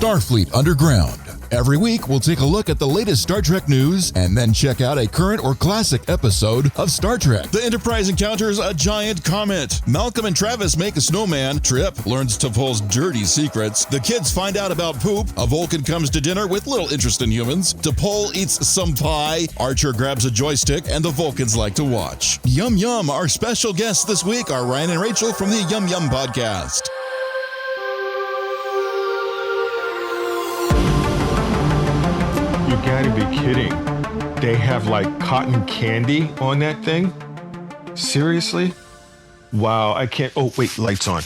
Starfleet Underground. Every week, we'll take a look at the latest Star Trek news and then check out a current or classic episode of Star Trek. The Enterprise encounters a giant comet. Malcom and Travis make a snowman. Trip learns T'Pol's dirty secrets. The kids find out about poop. A Vulcan comes to dinner with little interest in humans. T'Pol eats some pie. Archer grabs a joystick, and the Vulcans like to watch. Yum Yum! Our special guests this week are Ryan and Rachel from the Yum Yum podcast. You gotta be kidding. They have like cotton candy on that thing? Seriously? Wow, I can't. Oh, wait, lights on.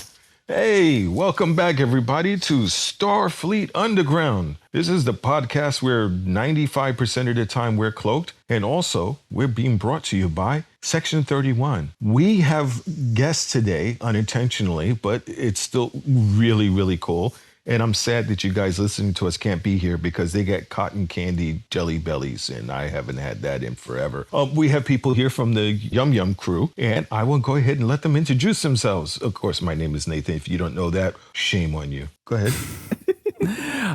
Hey, welcome back, everybody, to Starfleet Underground. This is the podcast where 95% of the time we're cloaked, and also we're being brought to you by Section 31. We have guests today, unintentionally, but it's still really, really cool. And I'm sad that you guys listening to us can't be here because they get cotton candy jelly bellies, and I haven't had that in forever. We have people here from the Yum Yum crew, and I will go ahead and let them introduce themselves. Of course, my name is Nathan. If you don't know that, shame on you. Go ahead.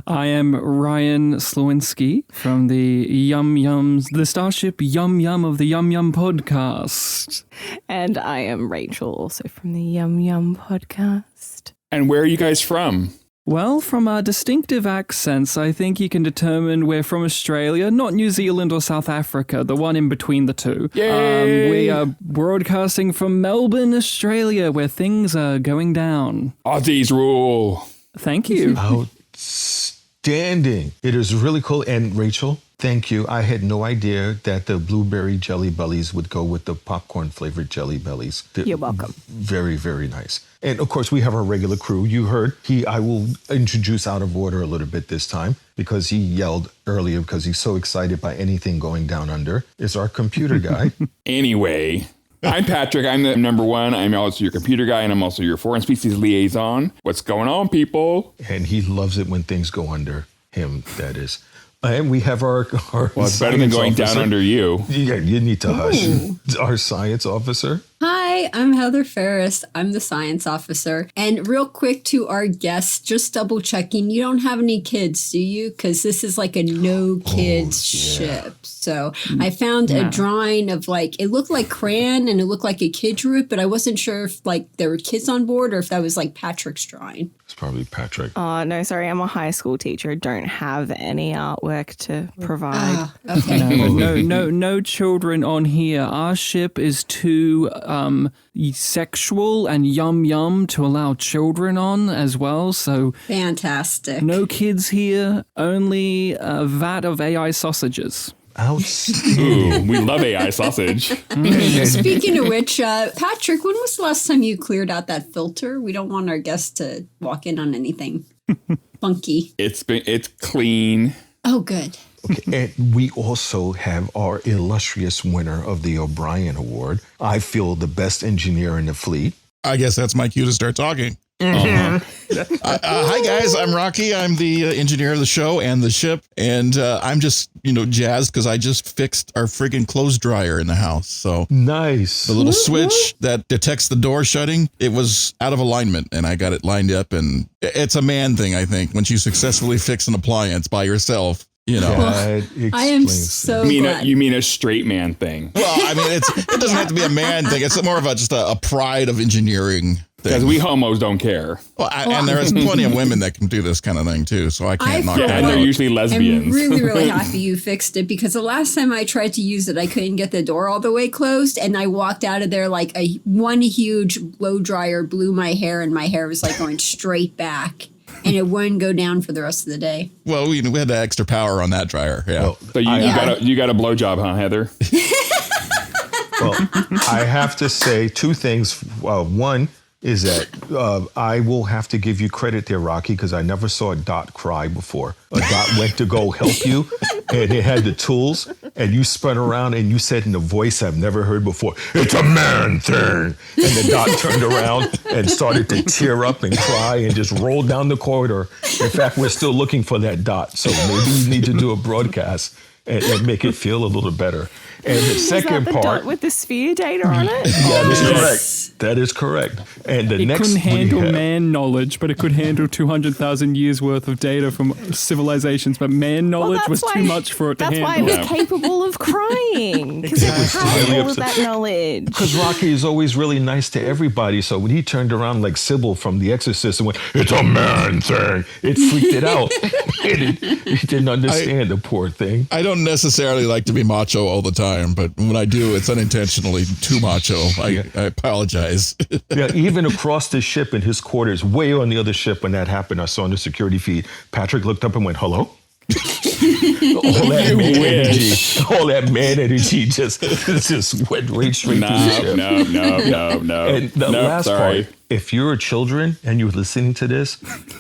I am Ryan Sliwinski from the Yum Yums, the Starship Yum Yum of the Yum Yum podcast. And I am Rachel, also from the Yum Yum podcast. And where are you guys from? Well, from our distinctive accents, I think you can determine we're from Australia, not New Zealand or South Africa, the one in between the two. Yay! We are broadcasting from Melbourne, Australia, where things are going down. Aussies rule. Thank you. Outstanding. It is really cool. And Rachel, thank you. I had no idea that the blueberry jelly bellies would go with the popcorn flavored jelly bellies. You're welcome. Very, very nice. And of course, we have our regular crew. You heard I will introduce out of order a little bit this time because he yelled earlier because he's so excited by anything going down under. It's our computer guy. Anyway, I'm Patrick. I'm the number one. I'm also your computer guy, and I'm also your foreign species liaison. What's going on, people? And he loves it when things go under him, that is. And we have our well, it's better than going officer. down under you. Yeah, you need to hush. Our science officer. Hi, I'm Heather Ferris. I'm the science officer. And real quick to our guests, just double checking, you don't have any kids, do you? Because this is like a no kids ship. So I found a drawing of like, it looked like crayon and it looked like a kid drew it, but I wasn't sure if like there were kids on board or if that was like Patrick's drawing. It's probably Patrick. Oh, no, sorry. I'm a high school teacher. I don't have any artwork to provide. Okay. No children on here. Our ship is too sexual and yum to allow children on as well. So Fantastic. no kids here. Only a vat of AI sausages. Outstanding. Ooh, we love AI sausage. Speaking of which, Patrick, when was the last time you cleared out that filter? We don't want our guests to walk in on anything funky. It's clean. Oh, good. Okay, and we also have our illustrious winner of the O'Brien Award. I feel the best engineer in the fleet. I guess that's my cue to start talking. Hi, guys. I'm Rocky. I'm the engineer of the show and the ship. And I'm just, jazzed because I just fixed our friggin' clothes dryer in the house. So Nice. the little switch that detects the door shutting, it was out of alignment and I got it lined up. And it's a man thing, I think, when you successfully fix an appliance by yourself. That I am explains so You glad. mean a straight man thing? Well, I mean, it doesn't have to be a man thing. It's more of just a pride of engineering thing. Because we homos don't care. Well, and there is plenty of women that can do this kind of thing too. So I can't knock for that And they're out. usually I'm lesbians. really, really happy you fixed it because the last time I tried to use it, I couldn't get the door all the way closed. And I walked out of there like one huge blow dryer blew my hair and my hair was like going straight back. And it wouldn't go down for the rest of the day. Well, we had the extra power on that dryer. Yeah. Well, So you got a blowjob, huh, Heather? well, I have to say two things. One is that I will have to give you credit there, Rocky, because I never saw a Dot cry before. A Dot went to go help you, and it had the tools, and you spun around and you said in a voice I've never heard before, "It's a man thing." And the Dot turned around and started to tear up and cry and just rolled down the corridor. In fact, we're still looking for that Dot, so maybe you need to do a broadcast and make it feel a little better. And the second the part dot with the sphere data on it? that is correct. That is correct. And the It next couldn't handle we have- man knowledge, but it could handle 200,000 years worth of data from civilizations. But man knowledge was too much for it to That's why handle. it was capable of crying. Because it had all of that knowledge. Because Rocky is always really nice to everybody. So when he turned around like Sybil from The Exorcist and went, "It's a man thing," it freaked it out. He didn't understand the poor thing. I don't necessarily like to be macho all the time, but when I do, it's unintentionally too macho. I apologize. Yeah, even across the ship in his quarters, way on the other ship when that happened, I saw on the security feed, Patrick looked up and went, "Hello?" all that man energy just went right straight to the ship. No. And the last part, if you're children and you're listening to this,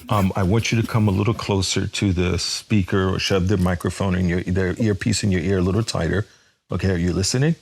I want you to come a little closer to the speaker or shove the microphone in their earpiece in your ear a little tighter. Okay, are you listening?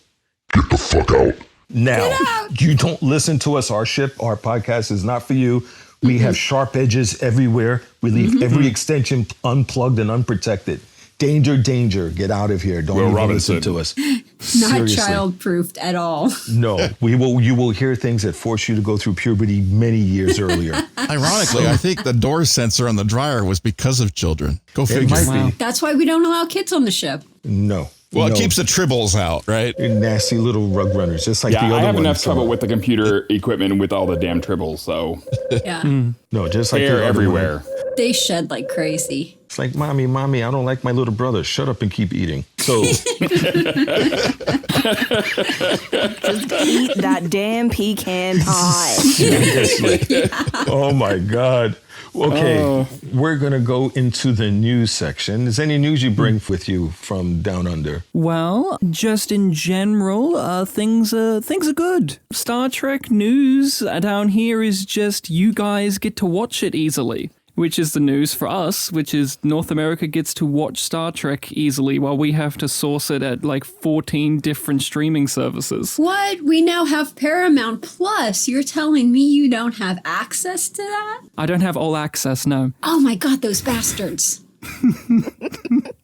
Get the fuck out. Now, you don't listen to us. Our podcast is not for you. We have sharp edges everywhere. We leave every extension unplugged and unprotected. Danger, danger. Get out of here. Don't even listen to us. Not Seriously. child-proofed at all. No, you will hear things that force you to go through puberty many years earlier. Ironically, I think the door sensor on the dryer was because of children. Go figure. might be. That's why we don't allow kids on the ship. No. Well, no. it keeps the tribbles out, right? Nasty little rug runners, just like Yeah, the other I have ones. enough trouble with the computer equipment with all the damn tribbles, so Yeah. No, just like the they're other everywhere. one. They shed like crazy. It's like, mommy, I don't like my little brother. Shut up and keep eating. So Just eat that damn pecan pie. seriously. Oh my God. Okay, we're going to go into the news section. Is any news you bring with you from down under? Well, just in general, things are good. Star Trek news down here is just you guys get to watch it easily, which is the news for us, which is North America gets to watch Star Trek easily while we have to source it at like 14 different streaming services. What? We now have Paramount Plus. You're telling me you don't have access to that? I don't have all access, no. Oh my God, those bastards.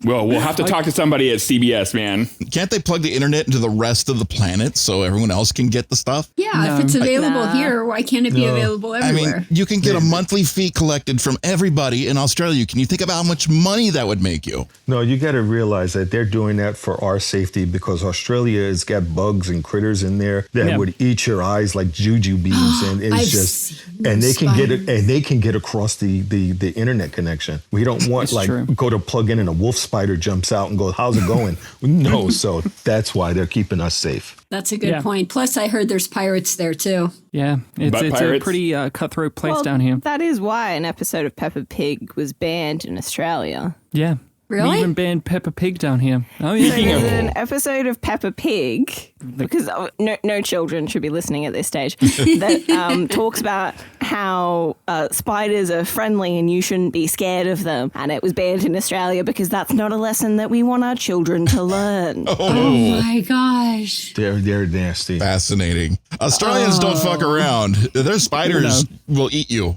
Well, we'll have to talk to somebody at CBS, man. Can't they plug the internet into the rest of the planet so everyone else can get the stuff? Yeah, if it's available here, why can't it be available I everywhere? mean, you can get a monthly fee collected from everybody in Australia. Can you think about how much money that would make you? No, you got to realize that they're doing that for our safety because Australia has got bugs and critters in there that would eat your eyes like juju beans, and it's and they can get it, and they can get across the internet connection. We don't want go to plug in and a wolf spider jumps out and goes, "How's it going?" No, so that's why they're keeping us safe. That's a good point. Plus, I heard there's pirates there too. Yeah, it's a pirates? pretty cutthroat place down here. That is why an episode of Peppa Pig was banned in Australia. Yeah. Really? We even banned Peppa Pig down here. Oh, yeah. There's an episode of Peppa Pig, because no children should be listening at this stage, that talks about how spiders are friendly and you shouldn't be scared of them. And it was banned in Australia because that's not a lesson that we want our children to learn. Oh my gosh. They're nasty. Fascinating. Australians don't fuck around. Their spiders will eat you.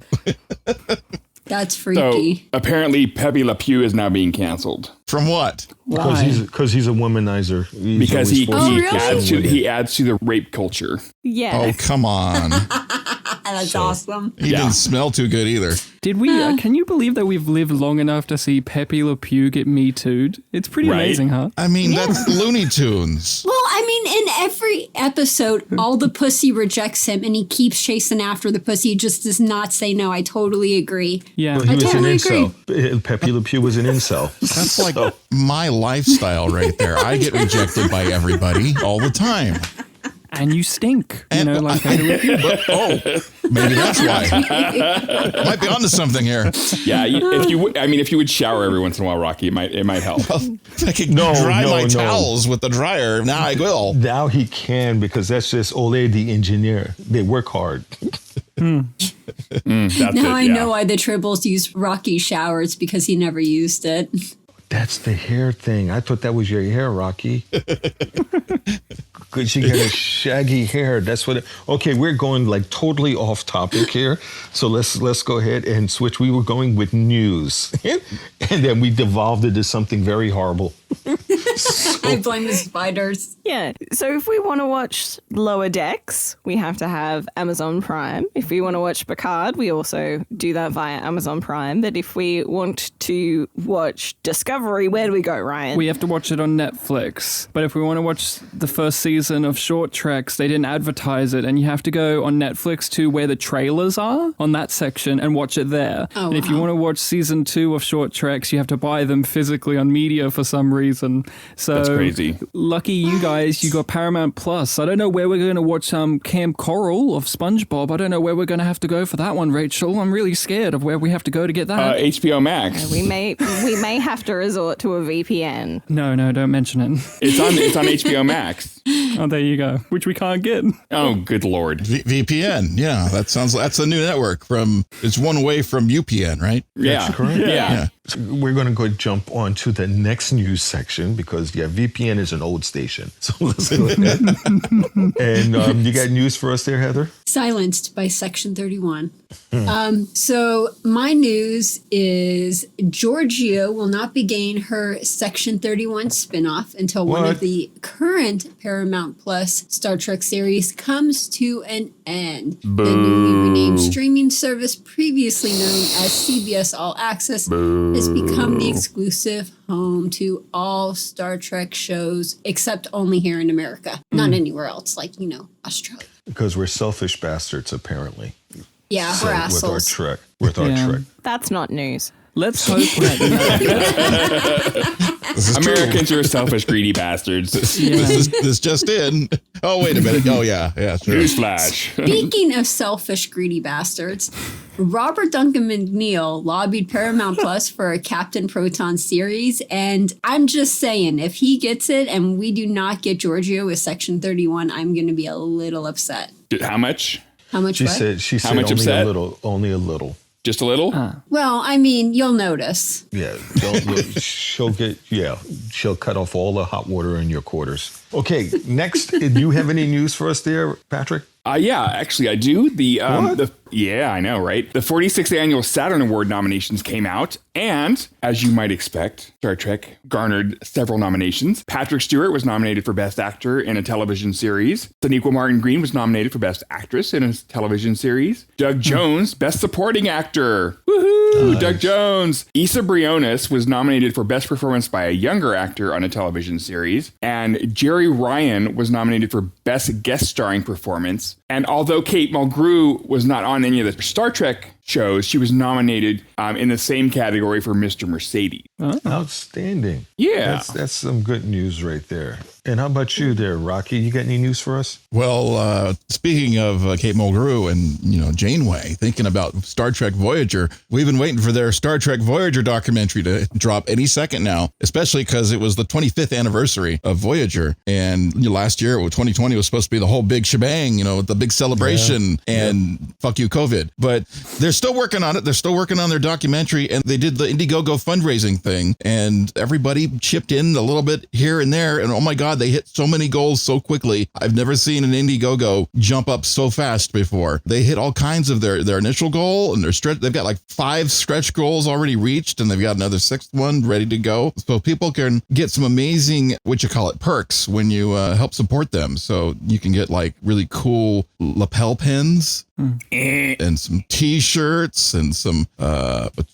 That's So freaky. apparently Pepe Le Pew is now being canceled. From what? Because he's a womanizer. Because he really? adds to the rape culture. Yeah. Oh, come on. That's awesome. He didn't smell too good either. Did we? Can you believe that we've lived long enough to see Pepe Le Pew get MeToo'd? It's pretty amazing, huh? I mean, that's Looney Tunes. Well, I mean, in every episode, all the pussy rejects him and he keeps chasing after the pussy. He just does not say no. I totally agree. Yeah. He was totally an incel. Pepe Le Pew was an incel. That's like my lifestyle right there. I get rejected by everybody all the time. And you stink. You know, like maybe that's why. Might be onto something here. Yeah, if you would shower every once in a while, Rocky, it might help. I could dry my towels with the dryer. Now I will. Now he can, because that's just Ole the engineer. They work hard. Now I know why the Tribbles use Rocky showers, because he never used it. That's the hair thing. I thought that was your hair, Rocky. Because you got a shaggy hair. That's what. Okay, we're going like totally off topic here. So let's go ahead and switch. We were going with news, and then we devolved into something very horrible. So I blame the spiders. Yeah. So if we want to watch Lower Decks, we have to have Amazon Prime. If we want to watch Picard, we also do that via Amazon Prime. But if we want to watch Discovery, where do we go, Ryan? We have to watch it on Netflix. But if we want to watch the first season of Short Treks, they didn't advertise it, and you have to go on Netflix to where the trailers are on that section and watch it there. Oh, and if you wow. want to watch season 2 of Short Treks, you have to buy them physically on media for some reason. So That's crazy. Lucky you guys, you got Paramount Plus. I don't know where we're going to watch Camp Coral of SpongeBob. I don't know where we're going to have to go for that one, Rachel. I'm really scared of where we have to go to get that. HBO Max. We may have to resort to a VPN. No, don't mention it. It's on HBO Max. Oh, there you go. Which we can't get. Oh, good Lord. VPN. Yeah, that's a new network it's one away from UPN, right? Yeah. That's correct. Yeah. So we're going to go jump on to the next news section because, VPN is an old station. So let's go ahead. And you got news for us there, Heather? Silenced by Section 31. So my news is Georgia will not begin her Section 31 spinoff until one What? of the current Paramount Plus Star Trek series comes to an end. The newly renamed streaming service, previously known as CBS All Access, has become the exclusive home to all Star Trek shows, except only here in America, not anywhere else, like, Australia. Because we're selfish bastards, apparently. Yeah, we're assholes. With our Yeah. Trek. That's not news. Let's hope that. This is true. Americans are selfish, greedy bastards. This just in. Oh, wait a minute. Oh, yeah, sure. Newsflash. Speaking of selfish, greedy bastards, Robert Duncan McNeil lobbied Paramount Plus for a Captain Proton series, and I'm just saying, if he gets it and we do not get Giorgio with Section 31, I'm going to be a little upset. How much? How much? She what? said much only upset? only a little. Just a little? Well, I mean, you'll notice. Yeah, she'll cut off all the hot water in your quarters. Okay, next, do you have any news for us there, Patrick? Yeah, actually, I do. I know, right? The 46th annual Saturn Award nominations came out, and as you might expect, Star Trek garnered several nominations. Patrick Stewart was nominated for Best Actor in a Television Series. Sonequa Martin Green was nominated for Best Actress in a Television Series. Doug Jones, Best Supporting Actor. Woohoo! Nice. Doug Jones. Issa Briones was nominated for Best Performance by a Younger Actor on a Television Series. And Jeri Ryan was nominated for Best Guest Starring Performance. And although Kate Mulgrew was not on any of the Star Trek shows, she was nominated in the same category for Mr. Mercedes. Outstanding. Yeah. That's some good news right there. And how about you there, Rocky? You got any news for us? Well, speaking of Kate Mulgrew and, Janeway, thinking about Star Trek Voyager, we've been waiting for their Star Trek Voyager documentary to drop any second now, especially because it was the 25th anniversary of Voyager. And last year, 2020 was supposed to be the whole big shebang, the big celebration and fuck you, COVID. But they're still working on it. They're still working on their documentary, and they did the Indiegogo fundraising thing, and everybody chipped in a little bit here and there. And oh my God, they hit so many goals so quickly. I've never seen an Indiegogo jump up so fast before. They hit all kinds of their initial goal, and they've got like 5 stretch goals already reached, and they've got another 6th one ready to go. So people can get some amazing, perks when you help support them. So you can get like really cool lapel pins and some t-shirts and some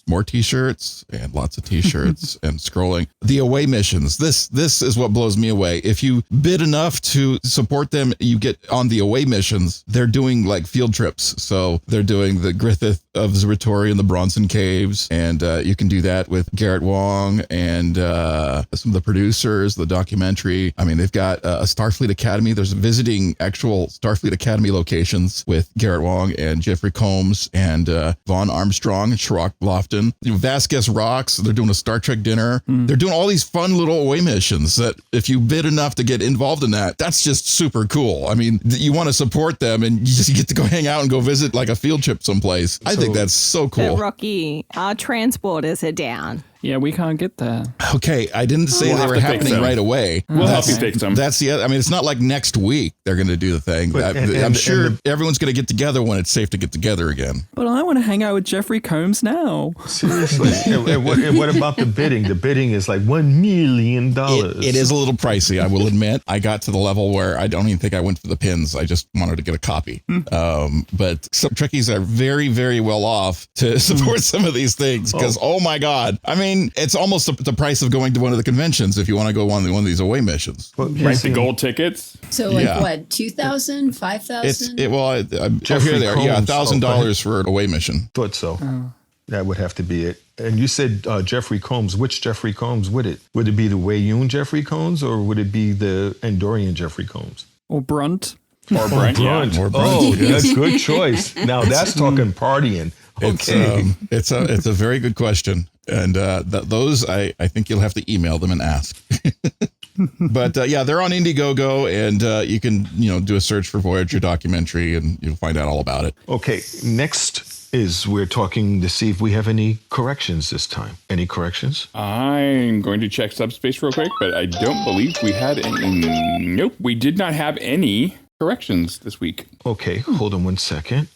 more t-shirts and lots of t-shirts and scrolling. The away missions. This is what blows me away. If you bid enough to support them, you get on the away missions. They're doing like field trips. So they're doing the Griffith Observatory and the Bronson Caves, and you can do that with Garrett Wong and some of the producers, the documentary. I mean, they've got a Starfleet Academy. There's visiting actual Starfleet Academy locations with Garrett Wong and Jeffrey Combs and Vaughn Armstrong and Chirac Lofton. Vasquez Rocks. They're doing a Star Trek dinner. They're doing all these fun little away missions that if you bid enough to get involved in that's just super cool. I mean, you want to support them and you just get to go hang out and go visit like a field trip someplace. I think that's so cool. But Rocky, our transporters are down. Yeah, we can't get there. Okay, I didn't say We'll they have were to fix happening them. right away. We'll help you fix them. That's the other. I mean, it's not like next week they're going to do the thing. But- I'm sure everyone's going to get together when it's safe to get together again. But I want to hang out with Jeffrey Combs now. Seriously. and what about the bidding? The bidding is like $1 million. It is a little pricey, I will admit. I got to the level where I don't even think I went for the pins. I just wanted to get a copy. But some Trekkies are very, very well off to support some of these things because, oh my God. I mean, it's almost the price of going to one of the conventions if you want to go on one of these away missions. But Right, the gold tickets. So like Yeah. what, 2,000, 5,000? I'm Jeffrey here there. Yeah, Combs. $1,000 for an away mission. Thought so. That would have to be it. And you said Jeffrey Combs. Which Jeffrey Combs would it? Would it be the Wayun Jeffrey Combs or would it be the Andorian Jeffrey Combs? Or Brunt. Or Brent, yeah. Or Brunt, Oh, yes. that's a good choice. Now that's talking partying. Okay. It's a very good question, and those I think you'll have to email them and ask. But yeah, they're on Indiegogo, and you can do a search for Voyager documentary, and you'll find out all about it. Okay, next is we're talking to see if we have any corrections this time. Any corrections? I'm going to check subspace real quick, but I don't believe we had any. Nope, we did not have any corrections this week. Okay, hold on one second.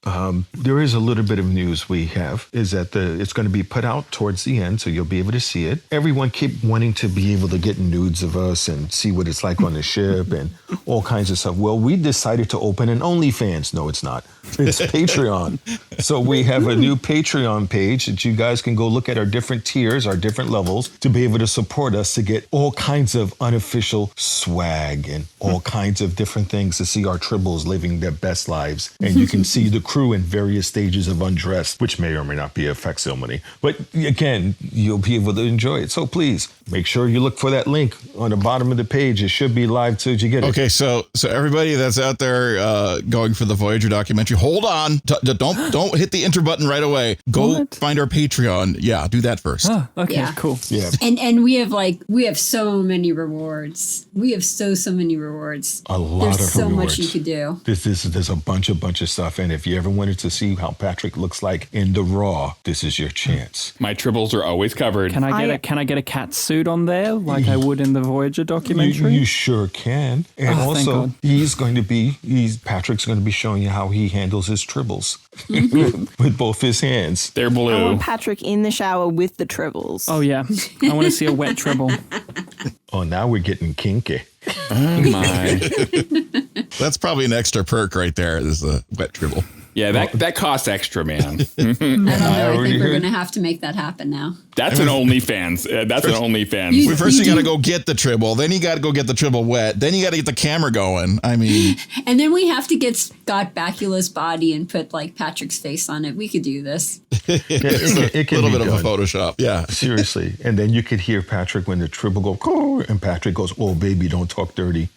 There is a little bit of news we have, is that it's going to be put out towards the end, so you'll be able to see it. Everyone keep wanting to be able to get nudes of us and see what it's like on the ship and all kinds of stuff. Well, we decided to open an OnlyFans. No, it's not. It's Patreon. So we have a new Patreon page that you guys can go look at our different tiers, our different levels, to be able to support us to get all kinds of unofficial swag and all kinds of different things to see our tribbles living their best lives. And you can see the crew in various stages of undress, which may or may not be a facsimile. But again, you'll be able to enjoy it. So please make sure you look for that link on the bottom of the page. It should be live so you get it. Okay, so everybody that's out there going for the Voyager documentary, hold on. Don't hit the enter button right away. Go What? find our Patreon. Yeah, do that first. Oh, okay, Yeah. cool. Yeah. And we have so many rewards. We have so many rewards. A lot There's of so rewards. much you could do. There's a bunch of stuff. And if you ever wanted to see how Patrick looks like in the raw, this is your chance. My tribbles are always covered. Can I get a cat suit on there like I would in the Voyager documentary? You sure can. And Oh, thank also, God. Patrick's going to be showing you how he handles his tribbles with both his hands. They're I blue. want Patrick in the shower with the tribbles. Oh yeah, I want to see a wet tribble. Oh, now we're getting kinky. Oh my. That's probably an extra perk right there. Is the wet dribble. Yeah, that costs extra, man. I don't know. I already think we're heard. going to have to make that happen now. That's an OnlyFans. That's an OnlyFans. You- First, you got to do- go get the tribble. Then you got to go get the tribble wet. Then you got to get the camera going. I mean, And then we have to get Scott Bakula's body and put like Patrick's face on it. We could do this. It a can little be bit of a done. Photoshop. Yeah. Seriously. And then you could hear Patrick when the tribble go, "Caw," and Patrick goes, "Oh, baby, don't talk dirty."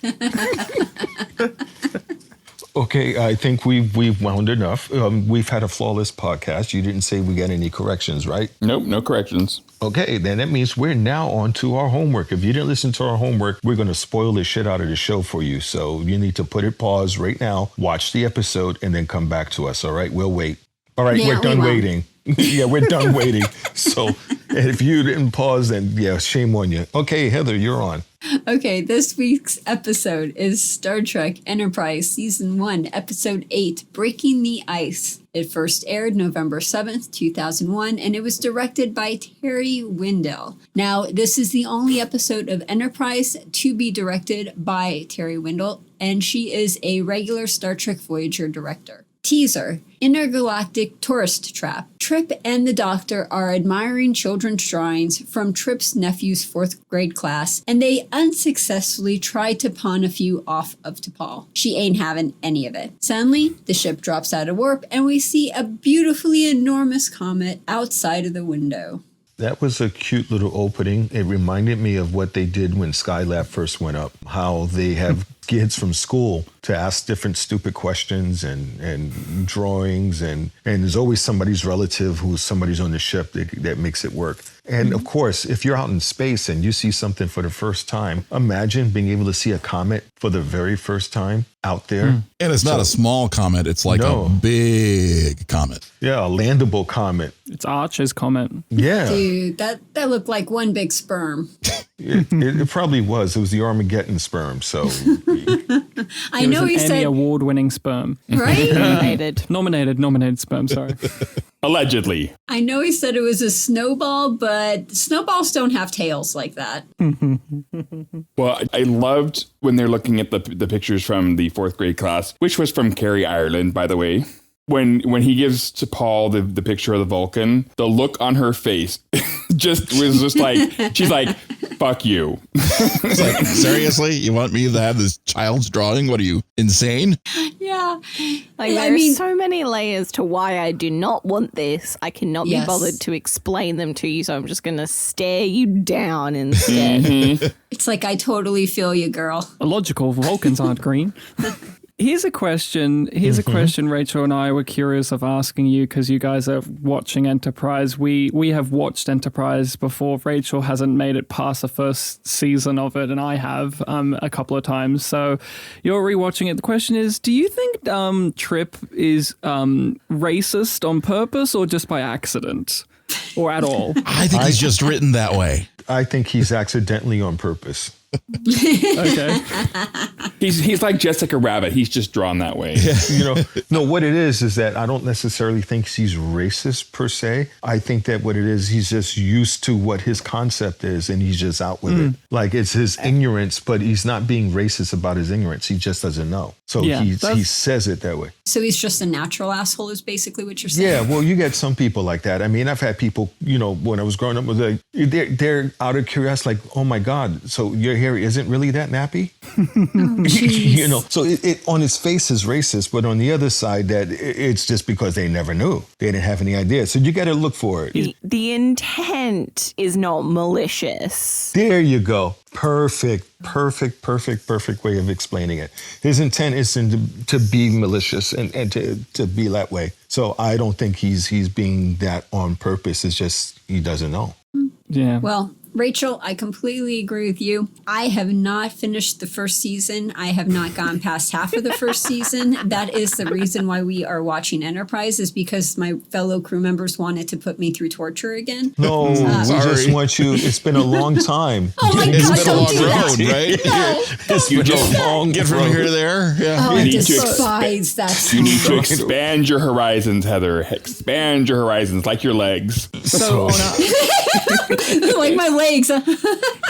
Okay, I think we've wound enough. We've had a flawless podcast. You didn't say we got any corrections, right? Nope, no corrections. Okay, then that means we're now on to our homework. If you didn't listen to our homework, we're going to spoil the shit out of the show for you. So you need to put it pause right now, watch the episode, and then come back to us. All right, we'll wait. All right, Yeah, we're we done won't. waiting. Yeah, we're done waiting. So if you didn't pause, then yeah, shame on you. Okay, Heather, you're on. Okay, this week's episode is Star Trek Enterprise Season 1, Episode 8, Breaking the Ice. It first aired November 7th, 2001, and it was directed by Terry Windell. Now, this is the only episode of Enterprise to be directed by Terry Windell, and she is a regular Star Trek Voyager director. Teaser. Intergalactic tourist trap. Trip and the Doctor are admiring children's drawings from Trip's nephew's 4th grade class, and they unsuccessfully try to pawn a few off of T'Pol. She ain't having any of it. Suddenly, the ship drops out of warp, and we see a beautifully enormous comet outside of the window. That was a cute little opening. It reminded me of what they did when Skylab first went up, how they have kids from school to ask different stupid questions and drawings. And there's always somebody's relative who's somebody's on the ship that makes it work. And of course, if you're out in space and you see something for the first time, imagine being able to see a comet for the very first time out there. And it's not a small comet. It's like a big comet. Yeah, a landable comet. It's Archer's comet. Yeah. Dude, that looked like one big sperm. It probably was. It was the Armageddon sperm. So I know he Emmy said, award-winning sperm. right? Nominated sperm, sorry. Allegedly. I know he said it was a snowball, but snowballs don't have tails like that. Well, I loved when they're looking at the pictures from the 4th grade class, which was from Carrie, Ireland, by the way. When he gives to Paul the picture of the Vulcan, the look on her face was just like, she's like, fuck you. It's like, seriously? You want me to have this child's drawing? What are you, insane? Yeah. Like, there are so many layers to why I do not want this. I cannot be bothered to explain them to you, so I'm just going to stare you down instead. It's like, I totally feel you, girl. Illogical, Vulcans aren't green. Here's a question. Rachel and I were curious of asking you because you guys are watching Enterprise. We have watched Enterprise before. Rachel hasn't made it past the first season of it, and I have a couple of times. So you're rewatching it. The question is, do you think Trip is racist on purpose or just by accident? Or at all? I think he's just written that way. I think he's accidentally on purpose. Okay. He's like Jessica Rabbit. He's just drawn that way. No, what it is that I don't necessarily think he's racist per se. I think that what it is, he's just used to what his concept is and he's just out with it. Like it's his ignorance, but he's not being racist about his ignorance. He just doesn't know. So he says it that way. So he's just a natural asshole is basically what you're saying. Yeah, well, you get some people like that. I mean, I've had people, when I was growing up, they're out of curiosity, like, oh my God, so your hair isn't really that nappy? So it on its face is racist, but on the other side, that it's just because they never knew. They didn't have any idea. So you got to look for it. The intent is not malicious. There you go. Perfect way of explaining it. His intent is to be malicious and to be that way. So I don't think he's being that on purpose. It's just he doesn't know. Yeah. Well, Rachel, I completely agree with you. I have not finished the first season. I have not gone past half of the first season. That is the reason why we are watching Enterprise, is because my fellow crew members wanted to put me through torture again. No, we just want you. It's been a long time. Oh my God, It's been a don't long do that. road, right? No. It's been a long Get from here to there. Yeah. Oh, I need to despise that. You need to expand your horizons, Heather. Expand your horizons like your legs. So like my legs.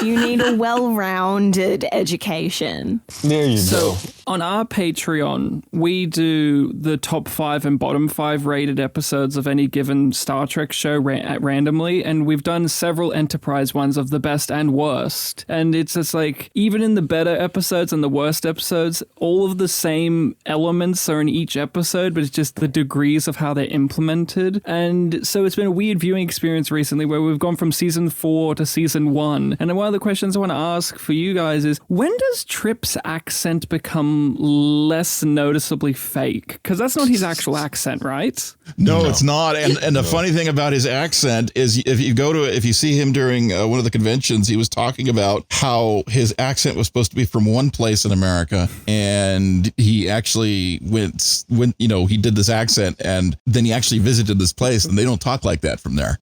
You need a well-rounded education. There you go. on our Patreon, we do the top 5 and bottom 5 rated episodes of any given Star Trek show randomly, and we've done several Enterprise ones of the best and worst. And it's just like, even in the better episodes and the worst episodes, all of the same elements are in each episode, but it's just the degrees of how they're implemented. And so it's been a weird viewing experience recently where we've gone from season 4 to season 1. And one of the questions I want to ask for you guys is, when does Trip's accent become less noticeably fake? Because that's not his actual accent, right? No, it's not. And the funny thing about his accent is, if you see him during one of the conventions, he was talking about how his accent was supposed to be from one place in America, and he actually went, he did this accent, and then he actually visited this place, and they don't talk like that from there.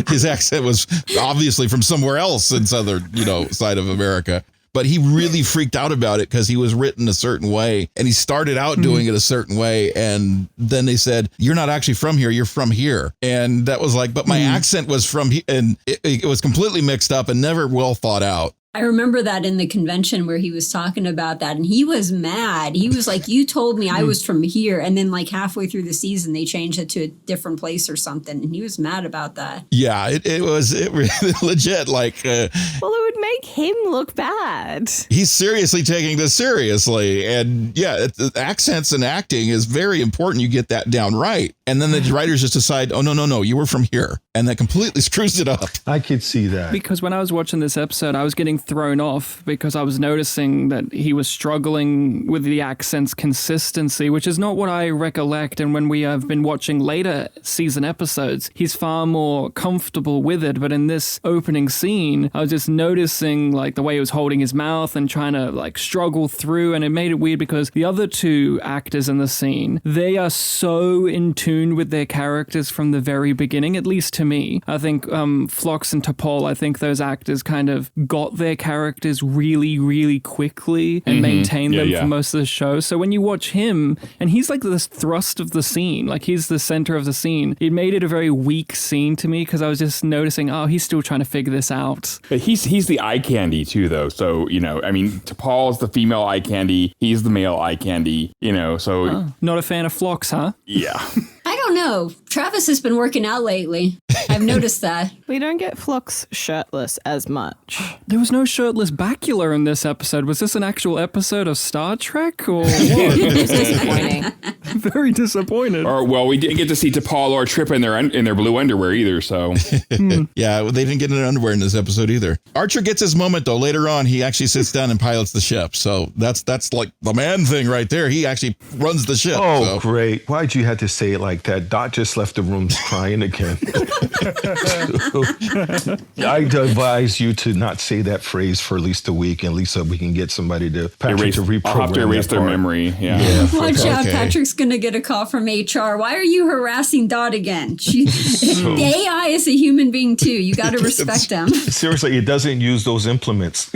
His accent was obviously from somewhere else in southern, side of America. But he really freaked out about it because he was written a certain way, and he started out doing it a certain way. And then they said, "You're not actually from here. You're from here." And that was like, but my accent was from here, and it was completely mixed up and never well thought out. I remember that in the convention where he was talking about that, and he was mad. He was like, "You told me I was from here," and then like halfway through the season, they changed it to a different place or something, and he was mad about that. Yeah, it was really legit. Like, well, it would make him look bad. He's seriously taking this seriously, and yeah, accents and acting is very important. You get that down right, And then the writers just decide, oh, no, you were from here. And that completely screws it up. I could see that. Because when I was watching this episode, I was getting thrown off because I was noticing that he was struggling with the accent's consistency, which is not what I recollect. And when we have been watching later season episodes, he's far more comfortable with it. But in this opening scene, I was just noticing like the way he was holding his mouth and trying to like struggle through. And it made it weird because the other two actors in the scene, they are so in tune with their characters from the very beginning, at least to me. I think Phlox and T'Pol, I think those actors kind of got their characters really, really quickly and maintained them for most of the show. So when you watch him, and he's like the thrust of the scene, like he's the center of the scene, it made it a very weak scene to me because I was just noticing, oh, he's still trying to figure this out. But he's the eye candy too, though. So, you know, I mean, T'Pol's the female eye candy. He's the male eye candy, you know, so. Oh, not a fan of Phlox, huh? Yeah. I don't know. Travis has been working out lately. I've noticed that. We don't get Phlox shirtless as much. There was no shirtless bacula in this episode. Was this an actual episode of Star Trek or what? It's disappointing. Very disappointed. Or, well, we didn't get to see T'Pol or Trip in their blue underwear either, so. Yeah, they didn't get in underwear in this episode either. Archer gets his moment, though. Later on, he actually sits down and pilots the ship. So that's like the man thing right there. He actually runs the ship. Oh, great. Why'd you have to say it like that? Dot just left the room crying again. I advise you to not say that phrase for at least a week, and at least so we can get somebody to reprogram. I'll have to erase their memory. Yeah. Watch out, Patrick's going to get a call from HR. Why are you harassing Dot again? The AI is a human being too. You got to respect them. Seriously, it doesn't use those implements.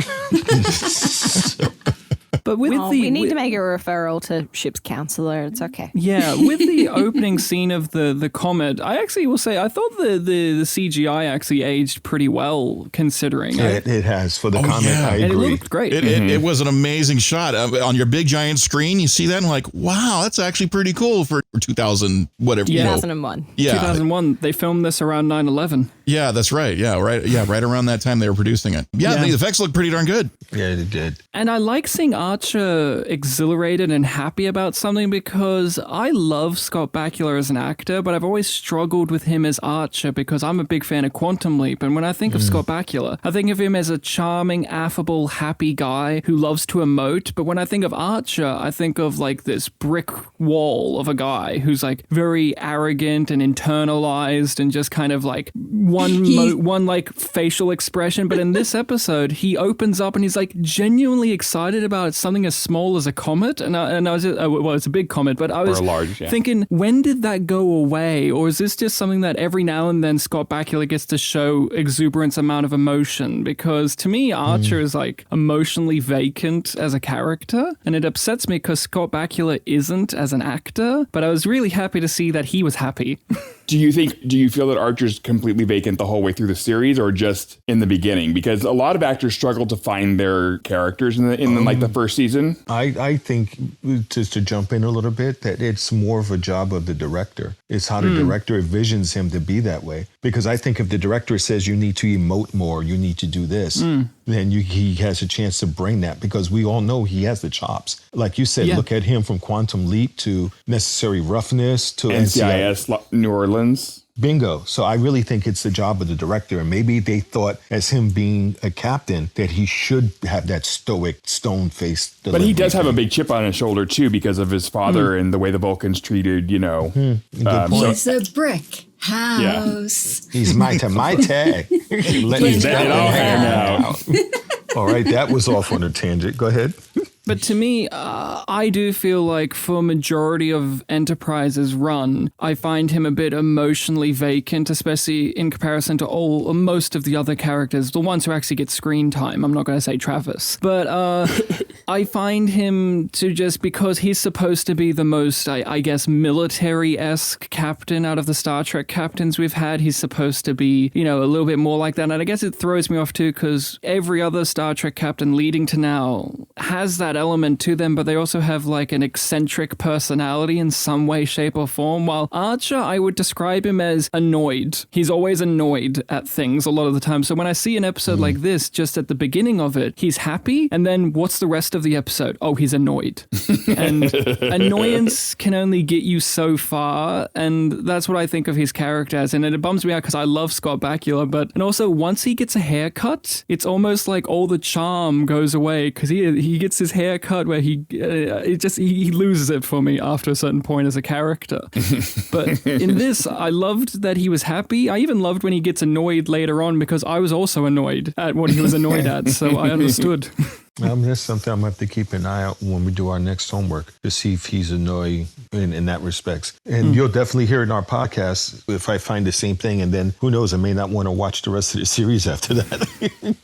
But with we need to make a referral to ship's counselor. It's okay. Yeah, with the opening scene of the comet, I actually will say I thought the CGI actually aged pretty well considering. It has for the comet. Yeah. I And it agree. looked great. It was an amazing shot. On your big giant screen, you see that and like, wow, that's actually pretty cool for 2000, whatever. Yeah. 2001. Yeah. 2001, they filmed this around 9/11. Yeah, that's right. Yeah, right. Yeah, right around that time they were producing it. Yeah, Yeah. the effects look pretty darn good. Yeah, it did. And I like seeing Archer exhilarated and happy about something because I love Scott Bakula as an actor, but I've always struggled with him as Archer because I'm a big fan of Quantum Leap. And when I think of Scott Bakula, I think of him as a charming, affable, happy guy who loves to emote. But when I think of Archer, I think of like this brick wall of a guy who's like very arrogant and internalized and just kind of like one like facial expression. But in this episode, he opens up and he's like genuinely excited about something as small as a comet. And I was, well, it's a big comet, but I was thinking, when did that go away? Or is this just something that every now and then Scott Bakula gets to show exuberance amount of emotion? Because to me, Archer is like emotionally vacant as a character. And it upsets me because Scott Bakula isn't as an actor. But I was really happy to see that he was happy. Do you feel that Archer's completely vacant the whole way through the series or just in the beginning? Because a lot of actors struggle to find their characters in like the first season. I think, just to jump in a little bit, that it's more of a job of the director. It's how the director envisions him to be that way. Because I think if the director says you need to emote more, you need to do this, then he has a chance to bring that, because we all know he has the chops. Like you said, look at him from Quantum Leap to Necessary Roughness to NCIS New Orleans. Bingo. So I really think it's the job of the director. And maybe they thought, as him being a captain, that he should have that stoic, stone-faced delivery. But he does have a big chip on his shoulder, too, because of his father and the way the Vulcans treated, Good point. He's a brick house. He's my tag. Let it all hang out. All right, that was off on a tangent. Go ahead. But to me, I do feel like for majority of Enterprise's run, I find him a bit emotionally vacant, especially in comparison to most of the other characters, the ones who actually get screen time. I'm not going to say Travis. But I find him to just, because he's supposed to be the most, I guess, military-esque captain out of the Star Trek captains we've had, he's supposed to be, a little bit more like that. And I guess it throws me off too, because every other Star Trek captain leading to now has that element to them, but they also have like an eccentric personality in some way, shape, or form. While Archer, I would describe him as annoyed. He's always annoyed at things a lot of the time. So when I see an episode like this, just at the beginning of it, he's happy, and then what's the rest of of the episode? Oh, he's annoyed. And annoyance can only get you so far, and that's what I think of his character as. And it bums me out because I love Scott Bakula, and also once he gets a haircut, it's almost like all the charm goes away because he gets his haircut where he loses it for me after a certain point as a character. But in this, I loved that he was happy. I even loved when he gets annoyed later on because I was also annoyed at what he was annoyed at, so I understood. That's something I'm going to have to keep an eye out when we do our next homework to see if he's annoying in that respects. And you'll definitely hear in our podcast if I find the same thing. And then who knows, I may not want to watch the rest of the series after that.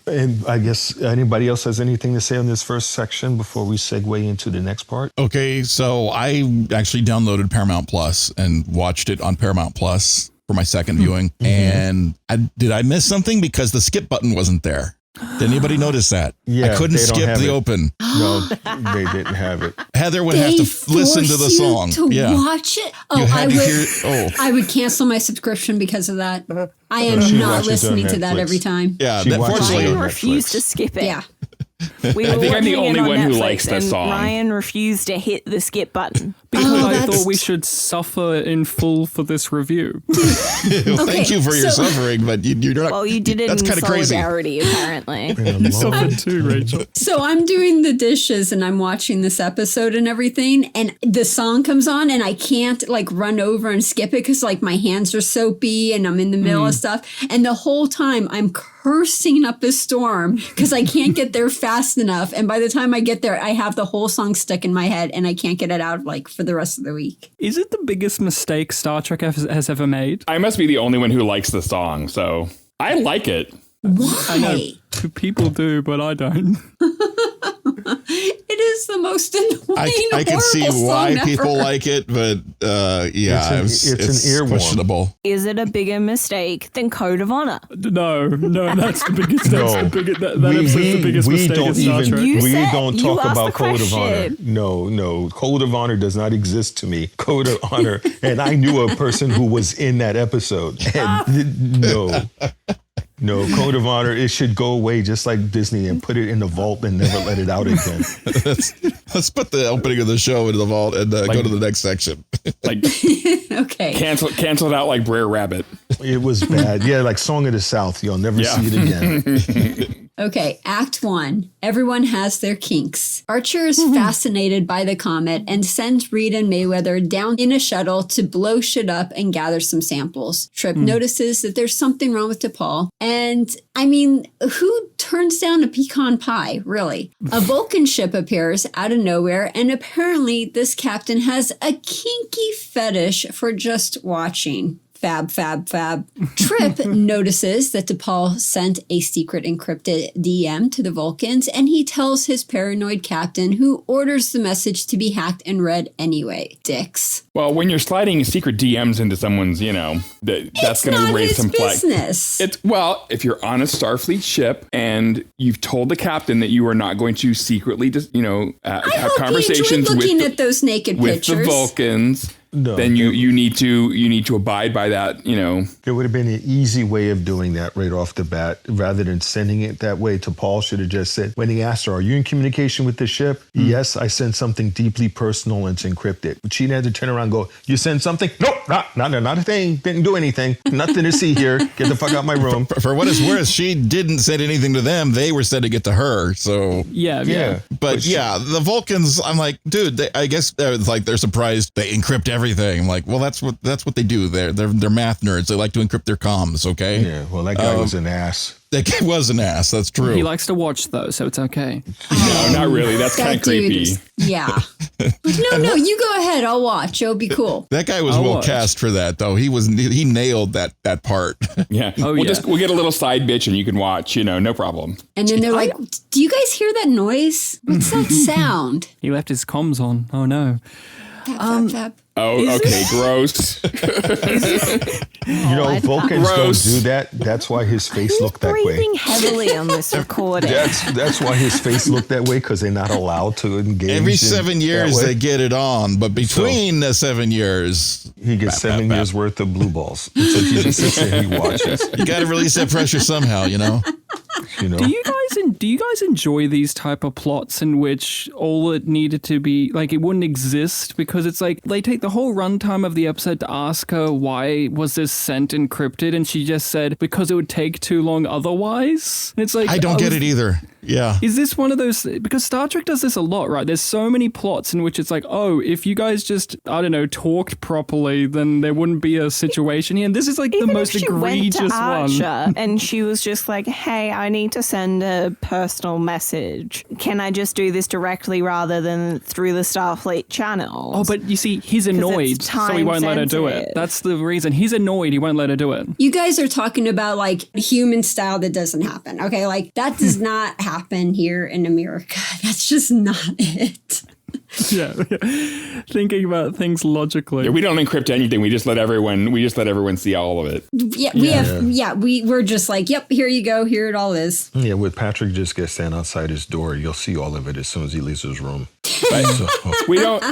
And I guess anybody else has anything to say on this first section before we segue into the next part? Okay, so I actually downloaded Paramount Plus and watched it on Paramount Plus for my second viewing. And did I miss something? Because the skip button wasn't there. Did anybody notice that? Yeah, I couldn't skip the open. No, they didn't have it. Heather would have to listen to the song. To watch it? Oh, I would cancel my subscription because of that. I am not listening to that every time. Yeah, fortunately, Ryan refused to skip it. Yeah. I think I'm the only one who likes that song. Ryan refused to hit the skip button. Because I thought we should suffer in full for this review. Thank you for your suffering, but you're not. Well, you did it in solidarity, apparently. You suffered too, Rachel. So I'm doing the dishes and I'm watching this episode and everything, and the song comes on and I can't like run over and skip it because like my hands are soapy and I'm in the middle of stuff. And the whole time I'm cursing up a storm because I can't get there fast enough. And by the time I get there, I have the whole song stuck in my head and I can't get it out like for the rest of the week. Is it the biggest mistake Star Trek has ever made? I must be the only one who likes the song, so I like it. Why? I know people do, but I don't. It is the most annoying, I can see why people like it, but it's an earworm. questionable. Is it a bigger mistake than Code of Honor? No, that's the biggest. That episode's the biggest mistake in Star Trek. We don't talk about Code of Honor. No, Code of Honor does not exist to me. Code of Honor, and I knew a person who was in that episode. And no, Code of Honor, it should go away just like Disney and put it in the vault and never let it out again. Let's put the opening of the show into the vault and go to the next section. Okay. Cancel it out like Brer Rabbit. It was bad. Yeah, like Song of the South. You'll never see it again. Okay, Act 1. Everyone has their kinks. Archer is fascinated by the comet and sends Reed and Mayweather down in a shuttle to blow shit up and gather some samples. Trip notices that there's something wrong with DePaul. And, I mean, who turns down a pecan pie, really? A Vulcan ship appears out of nowhere, and apparently this captain has a kinky fetish for just watching. Fab. Trip notices that DePaul sent a secret encrypted DM to the Vulcans, and he tells his paranoid captain, who orders the message to be hacked and read anyway. Dicks. Well, when you're sliding secret DMs into someone's, that's going to raise some business. If you're on a Starfleet ship and you've told the captain that you are not going to secretly, have conversations looking at those naked with pictures. the Vulcans. No, then you need to abide by that, There would have been an easy way of doing that right off the bat, rather than sending it that way. To Paul should have just said, when he asked her, "Are you in communication with the ship?" "Yes, I sent something deeply personal and it's encrypted." But she had to turn around and go, "You sent something?" "Nope, not a thing. Didn't do anything. Nothing to see here. Get the fuck out of my room." For what it's worth, she didn't send anything to them. They were sending it to her. So yeah. But the Vulcans, I'm like, dude, I guess they're surprised they encrypt everything. I'm like, well, that's what they do. They're math nerds. They like to encrypt their comms. Okay. Yeah. Well, that guy was an ass. That guy was an ass. That's true. He likes to watch though, so it's okay. No, not really. That's kind of creepy. Yeah. No, you go ahead. I'll watch. It'll be cool. That guy was cast for that though. He nailed that part. Yeah. We'll get a little side bitch and you can watch. No problem. And then they're like, "Do you guys hear that noise? What's that sound?" He left his comms on. Oh no. Fab. Oh, okay, gross. Vulcans don't do that. That's why his face looked that way. Breathing heavily on this recording. That's why his face looked that way, because they're not allowed to engage. Every 7 years they get it on, but between the 7 years, he gets 7 years worth of blue balls. So he just sits there and he watches. You got to release that pressure somehow, Do you guys do you guys enjoy these type of plots in which all it needed to be, like, it wouldn't exist? Because it's like they take the whole runtime of the episode to ask her why was this sent encrypted, and she just said because it would take too long otherwise. And it's like, I don't get it either. Yeah. Is this one of those, because Star Trek does this a lot, right? There's so many plots in which it's like, oh, if you guys just, I don't know, talked properly, then there wouldn't be a situation here. And this is like Even the most if she egregious went to one. Archer and she was just like, hey, I need to send a personal message. Can I just do this directly rather than through the Starfleet channel? Oh, but you see, he's annoyed, so he won't let her do it. time-sensitive. That's the reason. He's annoyed, he won't let her do it. You guys are talking about like human style that doesn't happen. Okay, like that does not happen here in America. That's just not it. Yeah. Thinking about things logically. Yeah, we don't encrypt anything. We just let everyone see all of it. We're just like, yep, here you go. Here it all is. Yeah, with Patrick just gets stand outside his door, you'll see all of it as soon as he leaves his room. But So, we don't.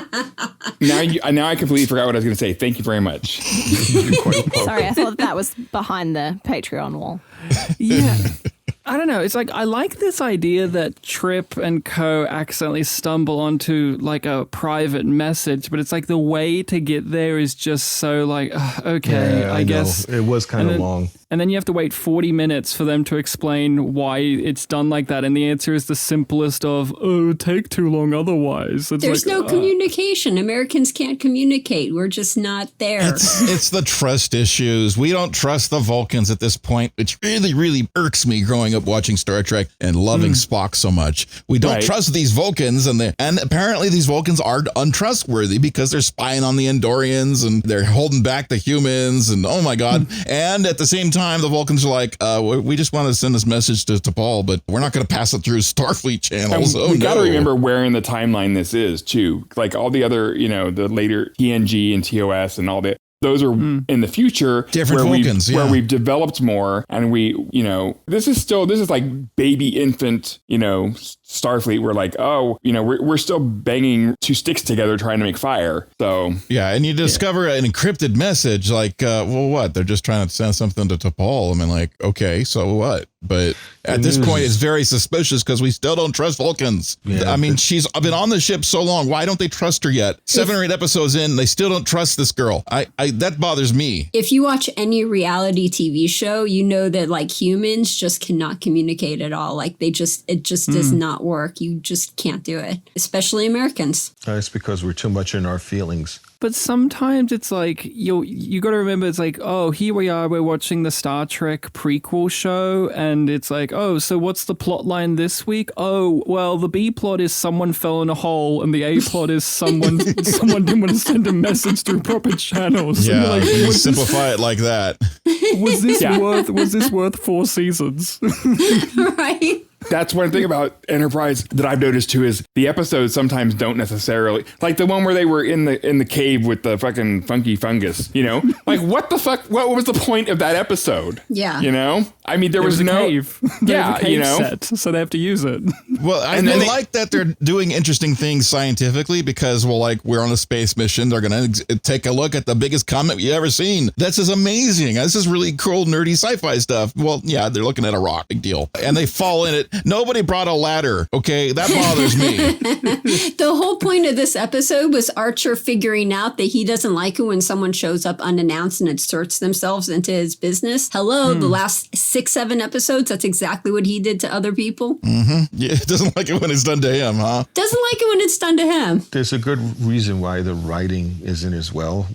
Now I completely forgot what I was going to say. Thank you very much. Sorry, I thought that was behind the Patreon wall. Yeah. I don't know. It's like, I like this idea that Trip and co accidentally stumble onto like a private message, but it's like the way to get there is just so like, okay, yeah, I guess. know. It was kind of long. And then you have to wait 40 minutes for them to explain why it's done like that. And the answer is the simplest of, oh, it'd take too long otherwise. It's There's like, no communication. Americans can't communicate. We're just not there. It's the trust issues. We don't trust the Vulcans at this point, which really, really irks me growing up watching Star Trek and loving Spock so much. We don't trust these Vulcans, and apparently these Vulcans are untrustworthy because they're spying on the Andorians and they're holding back the humans, and oh my God. And at the same time, the Vulcans are like, we just want to send this message to Paul, but we're not going to pass it through Starfleet channels. We got to remember where in the timeline this is too. Like all the other, the later TNG and TOS and all that. Those are in the future different Vulcans, where we've developed more, and this is like baby infant, Starfleet. We're like, we're still banging two sticks together trying to make fire. So yeah, and you discover an encrypted message, like, well, what? They're just trying to send something to Paul. I mean, like, okay, so what? But at this point, it's very suspicious because we still don't trust Vulcans. Yeah, I mean, she's been on the ship so long. Why don't they trust her yet? 7 or 8 episodes in, they still don't trust this girl. That bothers me. If you watch any reality TV show, you know that like humans just cannot communicate at all. Like it just does not work. You just can't do it, especially Americans. It's because we're too much in our feelings. But sometimes it's like, you got to remember, it's like, oh, here we are, we're watching the Star Trek prequel show, and it's like, oh, so what's the plot line this week? Oh, well, the B plot is someone fell in a hole, and the A plot is someone didn't want to send a message through proper channels. Yeah, like, you simplify it like that. Was this worth 4 seasons? Right? That's one thing about Enterprise that I've noticed too, is the episodes sometimes don't necessarily, like the one where they were in the cave with the fucking funky fungus, like what the fuck, what was the point of that episode? Yeah. I mean, there was a no cave. Yeah, cave set, so they have to use it. Well, I like that they're doing interesting things scientifically because, well, like we're on a space mission. They're going to take a look at the biggest comet you've ever seen. This is amazing. This is really cool, nerdy sci-fi stuff. Well, yeah, they're looking at a rock, big deal. And they fall in it. Nobody brought a ladder. Okay, that bothers me. The whole point of this episode was Archer figuring out that he doesn't like it when someone shows up unannounced and inserts themselves into his business. Hello, the last 6-7 episodes, that's exactly what he did to other people. Mm-hmm. Yeah, doesn't like it when it's done to him, huh? Doesn't like it when it's done to him. There's a good reason why the writing isn't as well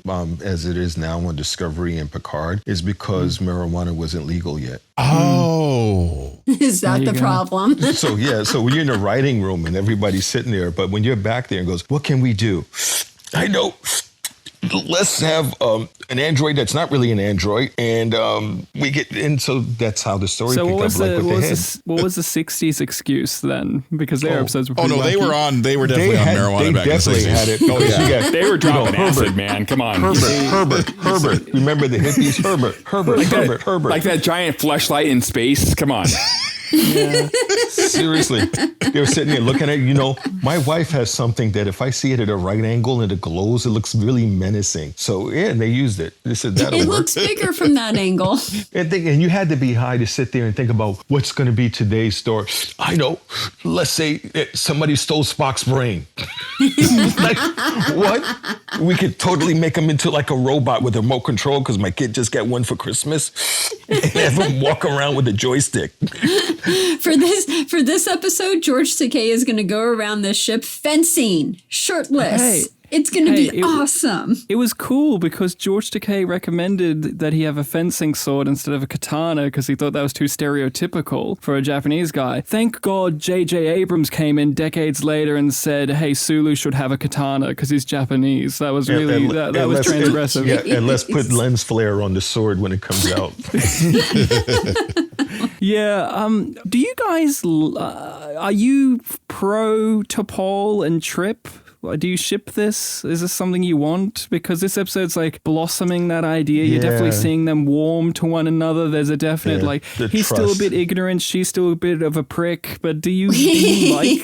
as it is now on Discovery and Picard, is because marijuana wasn't legal yet. Oh. Is that the problem? So when you're in the writing room and everybody's sitting there, but when you're back there and goes, what can we do? I know. Let's have an android that's not really an android, and we get in. So that's how the story picked up. What was the 60s excuse then? Because their episodes were pretty wacky. They were definitely on marijuana back in the 60s. Had it. Oh yeah, they were dropping acid, man. Come on, Herbert. Remember the hippies? Herbert. Like that giant fleshlight in space. Come on. Seriously. They were sitting there looking at, my wife has something that if I see it at a right angle and it glows, it looks really menacing. So, yeah, and they used it. They said that'll It work. looks bigger from that angle. And you had to be high to sit there and think about what's going to be today's story. I know. Let's say somebody stole Spock's brain. Like, what? We could totally make him into like a robot with a remote control because my kid just got one for Christmas and have him walk around with a joystick. For this episode, George Takei is going to go around this ship fencing, shirtless. Hey. It's going to be awesome. It was cool because George Takei recommended that he have a fencing sword instead of a katana because he thought that was too stereotypical for a Japanese guy. Thank God J.J. Abrams came in decades later and said, hey, Sulu should have a katana because he's Japanese. That was really, that was transgressive. And let's put lens flare on the sword when it comes out. Yeah. Do you guys, are you pro T'Pol and Trip? Do you ship this? Is this something you want? Because this episode's like blossoming that idea. You're definitely seeing them warm to one another. There's a definite he's still a bit ignorant. She's still a bit of a prick. But do you like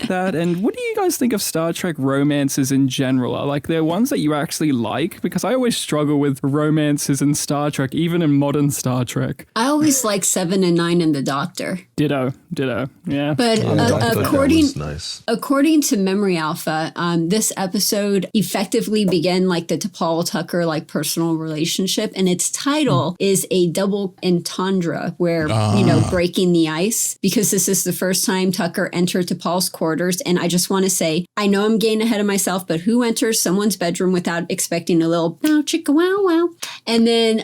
that? And what do you guys think of Star Trek romances in general? Are like there ones that you actually like? Because I always struggle with romances in Star Trek, even in modern Star Trek. I always like 7 and 9 and the Doctor. Ditto. Yeah. But Nice. according to Memory Alpha, this episode effectively began like the T'Pol Tucker like personal relationship, and its title is a double entendre, where breaking the ice, because this is the first time Tucker entered T'Pol's quarters. And I just want to say, I know I'm getting ahead of myself, but who enters someone's bedroom without expecting a little bow chicka wow wow, and then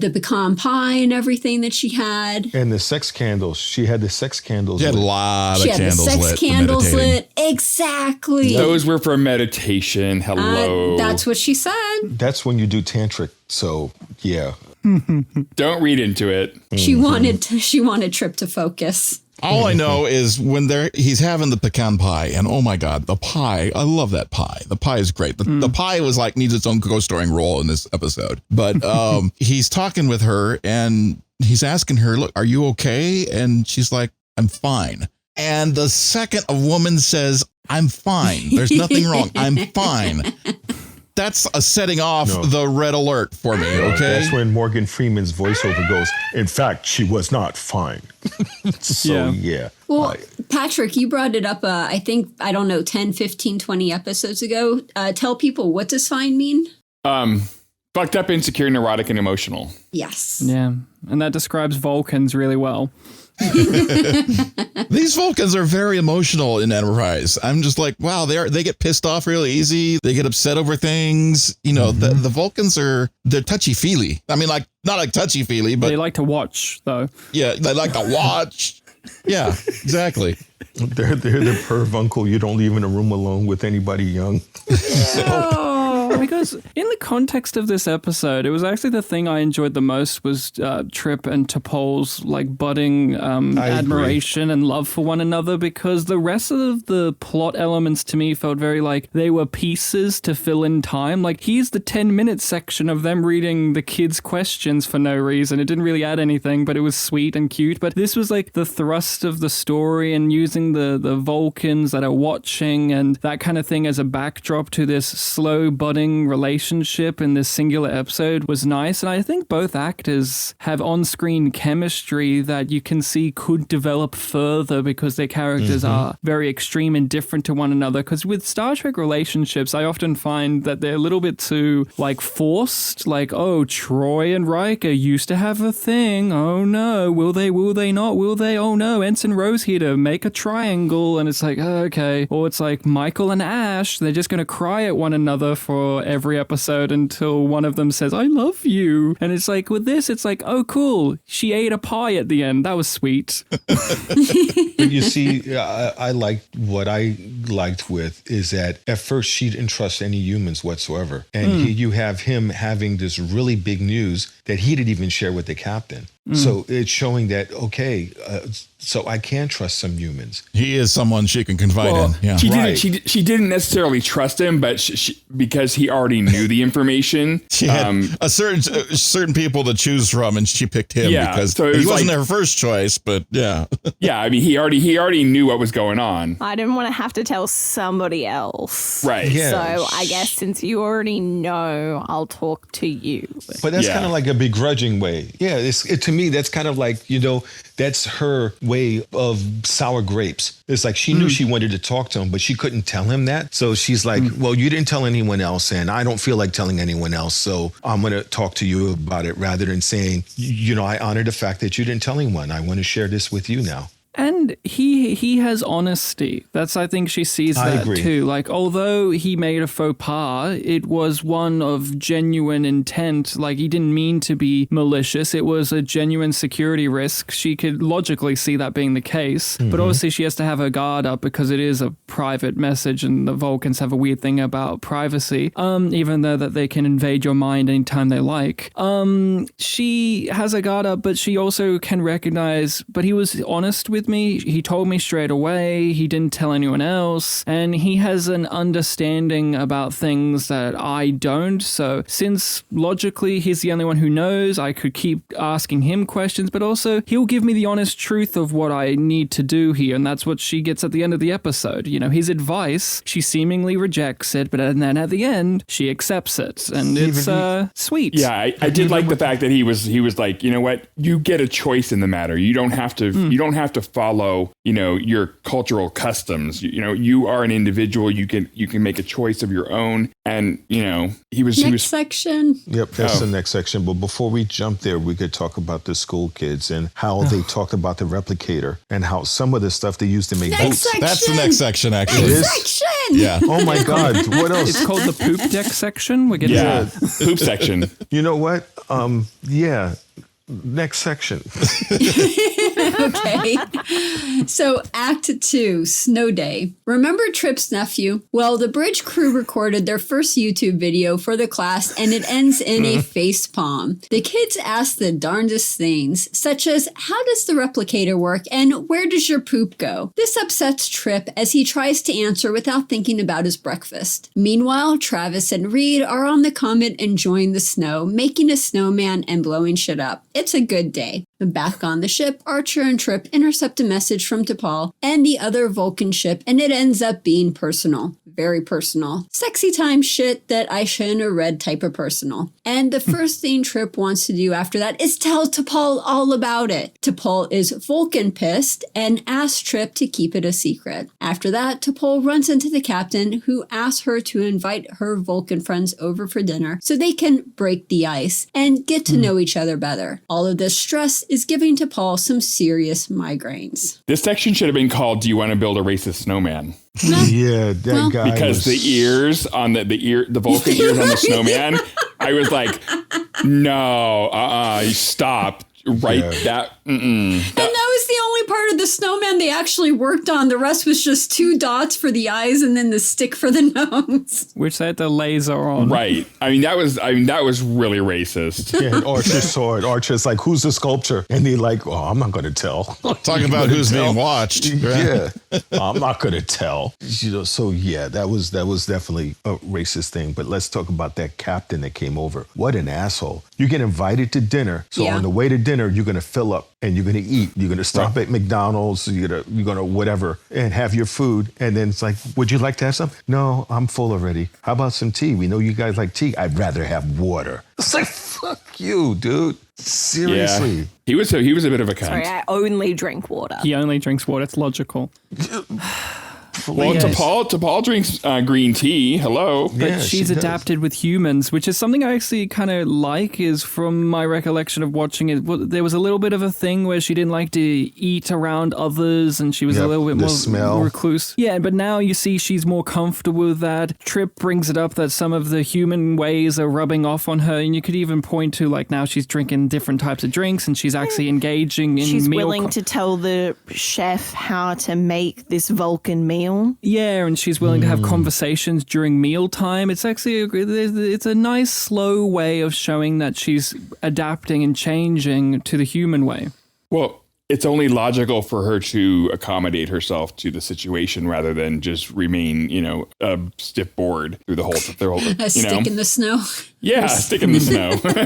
the pecan pie and everything that she had, and the sex candles. She had the sex candles. She had a lot of candles lit. She had the sex candles lit. Exactly. Those were for meditation. Hello. That's what she said. That's when you do tantric. So, yeah. Don't read into it. She wanted Trip to focus. All I know is when he's having the pecan pie, and oh my God, the pie, I love that pie. The pie is great. The pie was needs its own co-starring role in this episode. But he's talking with her and he's asking her, look, are you okay? And she's like, I'm fine. And the second a woman says, I'm fine, there's nothing wrong, I'm fine, that's a setting off the red alert for me, okay? That's when Morgan Freeman's voiceover goes, in fact, she was not fine. Yeah. Well, Patrick, you brought it up, I think, 10, 15, 20 episodes ago. Tell people, what does fine mean? Fucked up, insecure, neurotic, and emotional. Yes. Yeah, and that describes Vulcans really well. These Vulcans are very emotional in Enterprise. I'm just like, wow, they get pissed off really easy. They get upset over things. The Vulcans they're touchy-feely. I mean, not like touchy-feely, but they like to watch, though. Yeah, they like to watch. Yeah, exactly. They're the perv uncle you don't leave in a room alone with anybody young. Because in the context of this episode, it was actually the thing I enjoyed the most was Trip and T'Pol's budding admiration and love for one another, because the rest of the plot elements to me felt very like they were pieces to fill in time. Like, here's the 10-minute section of them reading the kids' questions for no reason. It didn't really add anything, but it was sweet and cute. But this was the thrust of the story, and using the Vulcans that are watching and that kind of thing as a backdrop to this slow budding relationship in this singular episode was nice. And I think both actors have on-screen chemistry that you can see could develop further because their characters are very extreme and different to one another. Because with Star Trek relationships, I often find that they're a little bit too forced. Oh, Troy and Riker used to have a thing. Oh no, will they not? Will they? Oh no, Ensign Rose here to make a triangle. And it's okay. Or it's Michael and Ash, they're just going to cry at one another for every episode until one of them says, I love you. And it's with this, it's oh, cool. She ate a pie at the end. That was sweet. But you see, I liked what I liked with is that at first she didn't trust any humans whatsoever. And you have him having this really big news that he didn't even share with the captain. So it's showing that, okay, so I can trust some humans. He is someone she can confide in. Yeah. She didn't necessarily trust him, but because he already knew the information. She had a certain people to choose from, and she picked him because so he wasn't her first choice, but yeah. Yeah, I mean, he already knew what was going on. I didn't want to have to tell somebody else. Right. Yeah. So I guess since you already know, I'll talk to you. But that's kind of like a begrudging way. Yeah, to me, that's kind of like, that's her way of sour grapes. It's like she knew she wanted to talk to him, but she couldn't tell him that. So she's like, well, you didn't tell anyone else, and I don't feel like telling anyone else. So I'm going to talk to you about it rather than saying, I honor the fact that you didn't tell anyone. I want to share this with you now. And he has honesty. I think she sees that too. Like, although he made a faux pas, it was one of genuine intent. Like, he didn't mean to be malicious. It was a genuine security risk. She could logically see that being the case. But obviously she has to have her guard up because it is a private message, and the Vulcans have a weird thing about privacy, even though that they can invade your mind anytime they like. She has a guard up, but she also can recognize, but he was honest with me. He told me straight away. He didn't tell anyone else. And he has an understanding about things that I don't. So since logically he's the only one who knows, I could keep asking him questions, but also he'll give me the honest truth of what I need to do here. And that's what she gets at the end of the episode. His advice, she seemingly rejects it, but then at the end, she accepts it. And it's sweet. Yeah, I did like the fact that he was like, you know what? You get a choice in the matter. You don't have to follow, your cultural customs. You are an individual. You can make a choice of your own. And, he was section. Yep, that's the next section. But before we jump there, we could talk about the school kids and how they talked about the replicator and how some of the stuff they used to make boots. That's the next section, actually. Section. Yeah. Oh my God. What else? It's called the poop deck section. We're getting poop section. You know what? Next section. Okay. So Act 2, Snow Day. Remember Trip's nephew? Well, the bridge crew recorded their first YouTube video for the class, and it ends in a facepalm. The kids ask the darndest things, such as, how does the replicator work, and where does your poop go? This upsets Trip as he tries to answer without thinking about his breakfast. Meanwhile, Travis and Reed are on the comet enjoying the snow, making a snowman and blowing shit up. It's a good day. Back on the ship, Archer and Trip intercept a message from T'Pol and the other Vulcan ship, and it ends up being personal. Very personal. Sexy time shit that I shouldn't have read type of personal. And the first thing Trip wants to do after that is tell T'Pol all about it. T'Pol is Vulcan pissed and asks Trip to keep it a secret. After that, T'Pol runs into the captain, who asks her to invite her Vulcan friends over for dinner so they can break the ice and get to know each other better. All of this stress is giving T'Pol some serious migraines. This section should have been called, Do You Want to Build a Racist Snowman? Yeah, that guy. Because the ears on the Vulcan ears on the snowman, I was like, no, stop. Right, that. And that was the only part of the snowman they actually worked on. The rest was just 2 dots for the eyes and then the stick for the nose, which they had the laser on. Right. I mean, that was really racist. Yeah, and Archer saw it. Archer's like, "Who's the sculptor?" And they're like, "Oh, I'm not going to tell." Talking about who's being watched. Yeah, I'm not going to tell. So yeah, that was definitely a racist thing. But let's talk about that captain that came over. What an asshole! You get invited to dinner, so on the way to dinner, you're going to fill up and you're going to eat. You're going to stop at McDonald's. You're going to whatever and have your food. And then it's like, would you like to have some? No, I'm full already. How about some tea? We know you guys like tea. I'd rather have water. It's like, fuck you, dude. Seriously. Yeah. He was a bit of a cunt. Sorry, I only drink water. He only drinks water. It's logical. Well, T'Pol drinks green tea. Hello. But she's adapted with humans, which is something I actually kind of like, is from my recollection of watching it. There was a little bit of a thing where she didn't like to eat around others, and she was a little bit more recluse. Yeah, but now you see she's more comfortable with that. Trip brings it up that some of the human ways are rubbing off on her, and you could even point to, like, now she's drinking different types of drinks, and she's actually engaging in She's meal. willing to tell the chef how to make this Vulcan meal. meal. Yeah, and she's willing to have conversations during mealtime. It's actually it's a nice, slow way of showing that she's adapting and changing to the human way. Well, it's only logical for her to accommodate herself to the situation rather than just remain, a stiff board through the whole A stick in the snow. Yeah, stick in the snow. But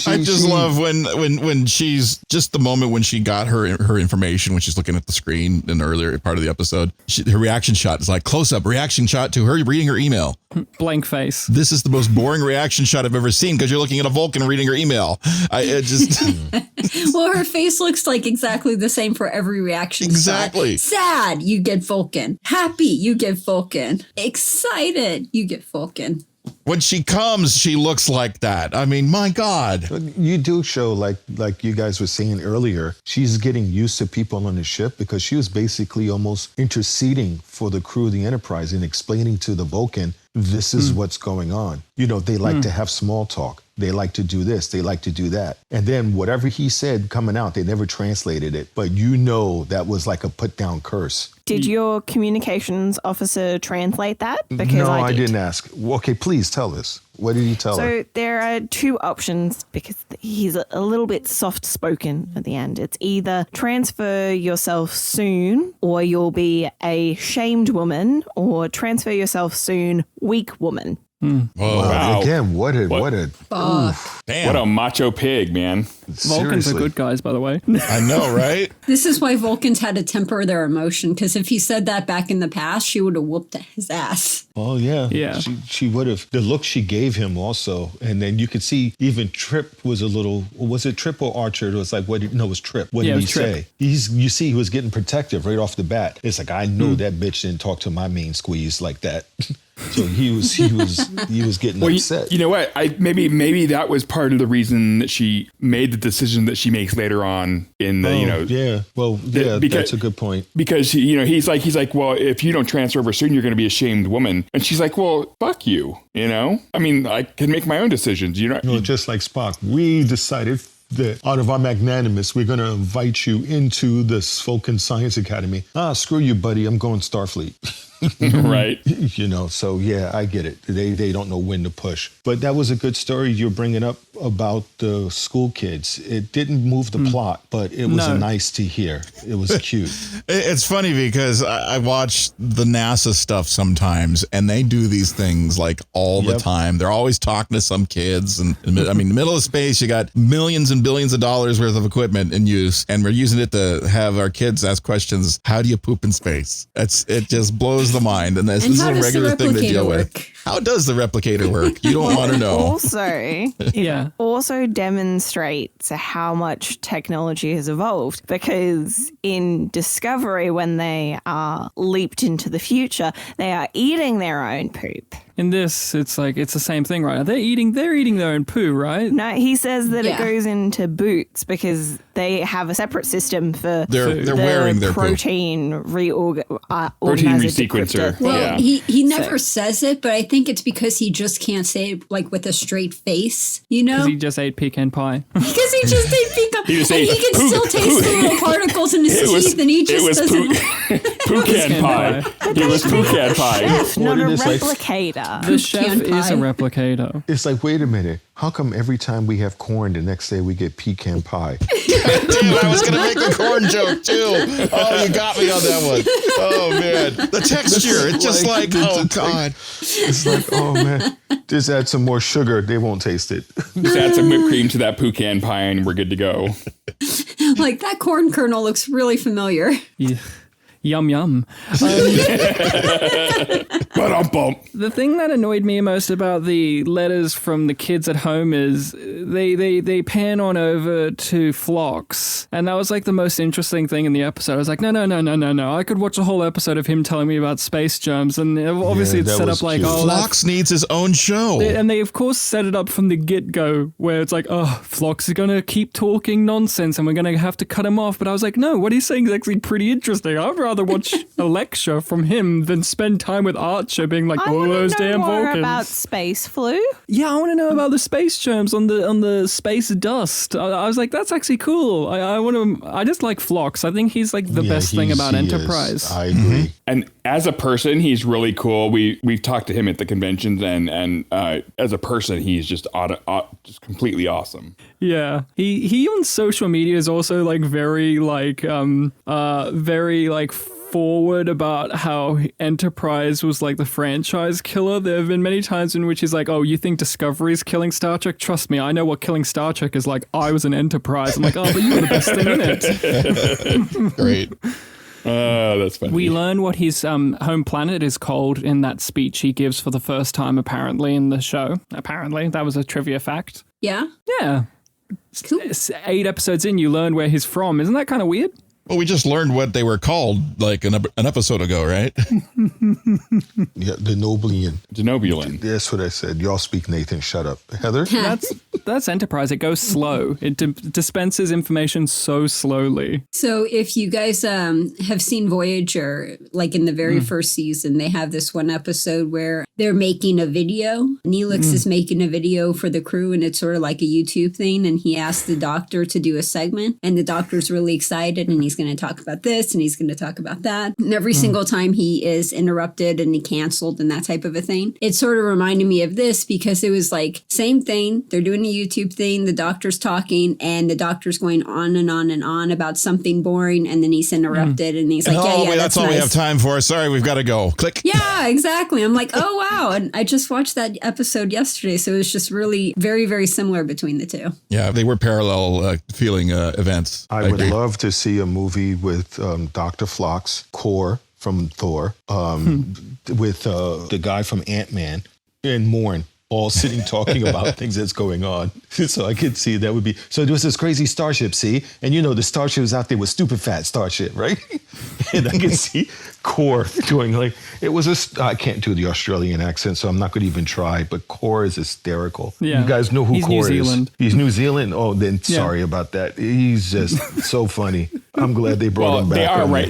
I just love when she's just the moment when she got her information, when she's looking at the screen in the earlier part of the episode, her reaction shot is like close up reaction shot to her reading her email. Blank face. This is the most boring reaction shot I've ever seen because you're looking at a Vulcan reading her email. Well, her face looks like exactly the same for every reaction. Exactly. Shot. Sad, you get Vulcan. Happy, you get Vulcan. Excited, you get Vulcan. When she comes, she looks like that. I mean, my God. You do show, like you guys were saying earlier, she's getting used to people on the ship because she was basically almost interceding for the crew of the Enterprise and explaining to the Vulcan, this is what's going on. They like to have small talk. They like to do this. They like to do that. And then whatever he said coming out, they never translated it. But that was like a put down curse. Did your communications officer translate that? Because No, I didn't ask. Okay, please tell us. What did he tell her? So there are two options because he's a little bit soft-spoken at the end. It's either transfer yourself soon or you'll be a shamed woman, or transfer yourself soon, weak woman. Wow. Again, what a Damn. What a macho pig, man. Vulcans are good guys, by the way. I know, right? This is why Vulcans had to temper their emotion, because if he said that back in the past, she would have whooped his ass. Oh, yeah. Yeah. She would have. The look she gave him also. And then you could see even Trip was a little, was it Trip or Archer? It was like, it was Trip. What did he say? You see, he was getting protective right off the bat. It's like, I know that bitch didn't talk to my main squeeze like that. So he was getting upset. You know what? Maybe that was part of the reason that she made the decision that she makes later on in the that's a good point. Because he's like, well, if you don't transfer over soon, you're going to be a shamed woman, and she's like, well, fuck you. I mean, I can make my own decisions. Just like Spock, we decided that out of our magnanimous, we're going to invite you into this Vulcan Science Academy. Screw you, buddy. I'm going Starfleet. Right. So yeah, I get it. They don't know when to push. But that was a good story you're bringing up about the school kids. It didn't move the plot, but it was nice to hear. It was cute. It's funny because I watch the NASA stuff sometimes, and they do these things like all the time. They're always talking to some kids. And I mean, in the middle of space, you got millions and billions of dollars worth of equipment in use, and we're using it to have our kids ask questions. How do you poop in space? It just blows the mind. And this is a regular thing to deal with. How does the replicator work? You don't want to know. It also demonstrates how much technology has evolved, because in Discovery, when they are leaped into the future, they are eating their own poop. In this, it's like, it's the same thing, right? They're eating their own poo, right? No, he says that it goes into boots because they have a separate system for they're wearing their protein protein resequencer. Well, he never says it, but I think it's because he just can't say it like with a straight face, Because he just ate pecan pie. Because he just ate pecan pie. He can still taste the little particles in his teeth, and he just doesn't. Poocan Pie. It was Poocan Pie. Chef, not a replicator. The chef is a replicator. It's like, wait a minute. How come every time we have corn, the next day we get pecan pie? Damn, I was going to make a corn joke too. Oh, you got me on that one. Oh, man. The texture, it's just like oh, God. It's like, oh, man. Just add some more sugar. They won't taste it. Just add some whipped cream to that Poocan Pie and we're good to go. Like, that corn kernel looks really familiar. Yeah. Yum, yum. The thing that annoyed me most about the letters from the kids at home is they pan on over to Phlox. And that was like the most interesting thing in the episode. I was like, no. I could watch a whole episode of him telling me about space germs. And obviously it's set up like, Phlox needs his own show. And they, of course, set it up from the get-go where it's like, Phlox is going to keep talking nonsense and we're going to have to cut him off. But I was like, no, what he's saying is actually pretty interesting. I'd rather rather watch a lecture from him than spend time with Archer being like, all those damn more Vulcans. about space flu. Yeah, I want to know about the space germs on the space dust. I was like, that's actually cool. I just like Phlox. I think he's like the best thing about Enterprise. I agree. And as a person, he's really cool. We've talked to him at the conventions, and as a person, he's just just completely awesome. Yeah, he on social media is also like very forward about how Enterprise was like the franchise killer. There have been many times in which he's like, oh, you think Discovery's killing Star Trek? Trust me, I know what killing Star Trek is like. I was an Enterprise. I'm like, oh, but you were the best thing in it. Great. That's funny. We learn what his home planet is called in that speech he gives for the first time, apparently, in the show. Apparently. That was a trivia fact. Yeah. Yeah. Cool. 8 episodes in, you learn where he's from. Isn't that kind of weird? Well, we just learned what they were called like an episode ago, right? Yeah, the Noblian. Denobulan. That's what I said. Y'all speak, Nathan. Shut up. Heather? That's Enterprise. It goes slow. It dispenses information so slowly. So if you guys have seen Voyager, like in the very first season, they have this one episode where they're making a video. Neelix is making a video for the crew, and it's sort of like a YouTube thing. And he asked the doctor to do a segment, and the doctor's really excited, and he's going to talk about this, and he's going to talk about that. And every single time he is interrupted and he canceled and that type of a thing, it sort of reminded me of this because it was like, same thing. They're doing a YouTube thing. The doctor's talking, and the doctor's going on and on and on about something boring, and then he's interrupted, and he's like, yeah, that's all we have time for. Sorry, we've got to go. Click. Yeah, exactly. I'm like, oh, wow. And I just watched that episode yesterday, so it was just really very, very similar between the two. Yeah, they were parallel feeling events. I would love to see a movie with Dr. Phlox, Kor from Thor, with the guy from Ant-Man, and Morn, all sitting talking about things that's going on. So I could see that would be. So there was this crazy starship, see? And you know, the starship was out there with stupid fat starship, right? And I could see Kor doing like, it was I can't do the Australian accent, so I'm not going to even try, but Kor is hysterical. Yeah. You guys know who He's Kor New Zealand. is. He's New Zealand? Oh, then sorry about that. He's just so funny. I'm glad they brought him back.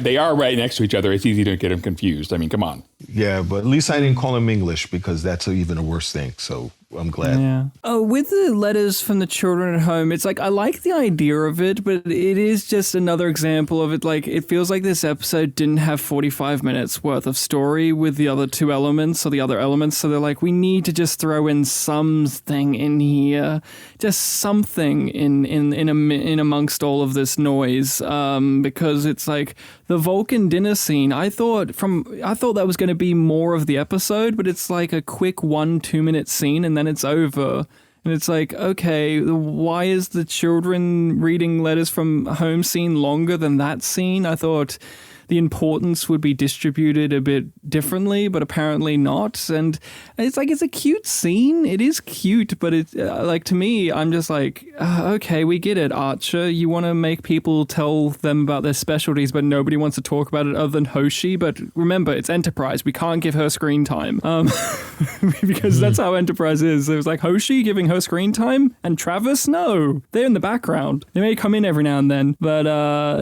They are right next to each other. It's easy to get them confused. I mean, come on. Yeah, but at least I didn't call him English because that's even a worse thing. So I'm glad. Yeah. Oh, with the letters from the children at home, it's like, I like the idea of it, but it is just another example of it. Like, it feels like this episode didn't have 45 minutes worth of story with the other two elements or the other elements. So they're like, we need to just throw in something in here, just something in amongst all of this noise. Because it's like the Vulcan dinner scene. I thought that was going to be more of the episode, but it's like a quick 1-2 minute scene and then it's over. And it's like, okay, why is the children reading letters from home scene longer than that scene? I thought the importance would be distributed a bit differently, but apparently not. And it's like, it's a cute scene. It is cute, but it's like, to me, I'm just like, okay, we get it, Archer. You want to make people tell them about their specialties, but nobody wants to talk about it other than Hoshi. But remember, it's Enterprise. We can't give her screen time. Because that's how Enterprise is. It was like Hoshi giving her screen time, and Travis, no. They're in the background. They may come in every now and then. But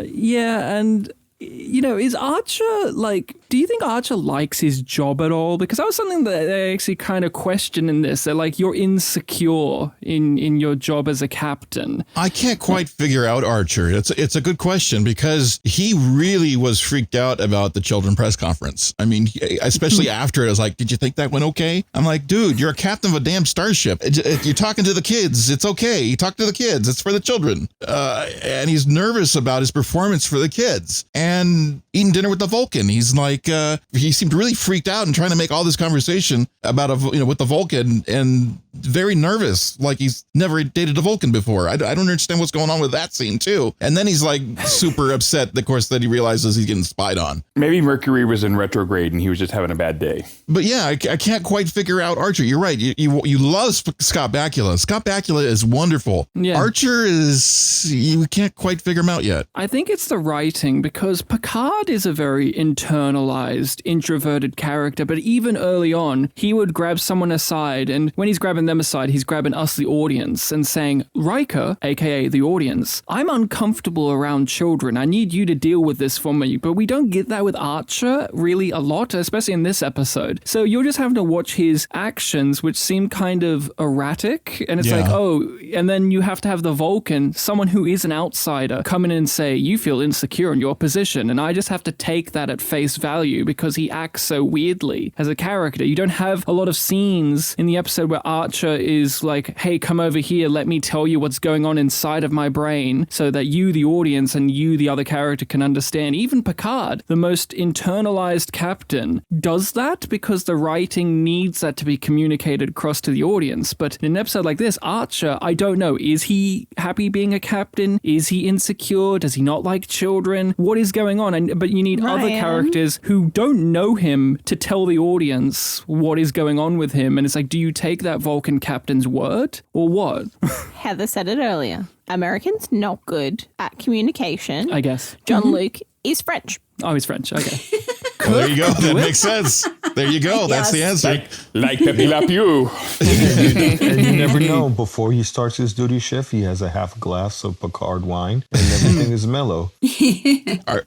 yeah, and you know, is Archer, like, do you think Archer likes his job at all? Because that was something that they actually kind of questioned in this. They're like, you're insecure in your job as a captain. I can't quite figure out Archer. It's a good question because he really was freaked out about the children press conference. I mean, especially after it, I was like, did you think that went okay? I'm like, dude, you're a captain of a damn starship. You're talking to the kids. It's okay. You talk to the kids. It's for the children. And he's nervous about his performance for the kids. And eating dinner with the Vulcan. He's like, he seemed really freaked out and trying to make all this conversation about, with the Vulcan and very nervous, like he's never dated a Vulcan before. I don't understand what's going on with that scene too. And then he's like super upset, of course, that he realizes he's getting spied on. Maybe Mercury was in retrograde and he was just having a bad day. But yeah, I can't quite figure out Archer. You're right. You love Scott Bakula. Scott Bakula is wonderful. Yeah. Archer is, you can't quite figure him out yet. I think it's the writing because Picard is a very internalized, introverted character, but even early on, he would grab someone aside, and when he's grabbing them aside, he's grabbing us, the audience, and saying, Riker, aka the audience, I'm uncomfortable around children. I need you to deal with this for me. But we don't get that with Archer really a lot, especially in this episode. So you're just having to watch his actions, which seem kind of erratic, and it's like, oh, and then you have to have the Vulcan, someone who is an outsider, come in and say, you feel insecure in your position, and I just have to take that at face value because he acts so weirdly as a character. You don't have a lot of scenes in the episode where Archer is like, hey, come over here, let me tell you what's going on inside of my brain so that you, the audience, and you, the other character, can understand. Even Picard, the most internalized captain, does that because the writing needs that to be communicated across to the audience. But in an episode like this, Archer, I don't know, is he happy being a captain? Is he insecure? Does he not like children? What is going on? But you need other characters who don't know him to tell the audience what is going on with him. And it's like, do you take that Vulcan captain's word or what? Heather said it earlier. Americans not good at communication. I guess. John Luke is French. Oh, he's French. Okay. Well, there you go. That makes sense. There you go. That's the answer. Like Pepe Le Pew. And you never know. Before he starts his duty shift, he has a half glass of Picard wine, and everything is mellow.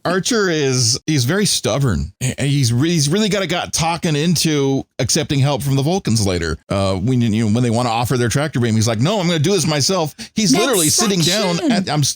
Archer he's very stubborn. He's really got talking into accepting help from the Vulcans later. When they want to offer their tractor beam, he's like, no, I'm going to do this myself. He's literally sitting down.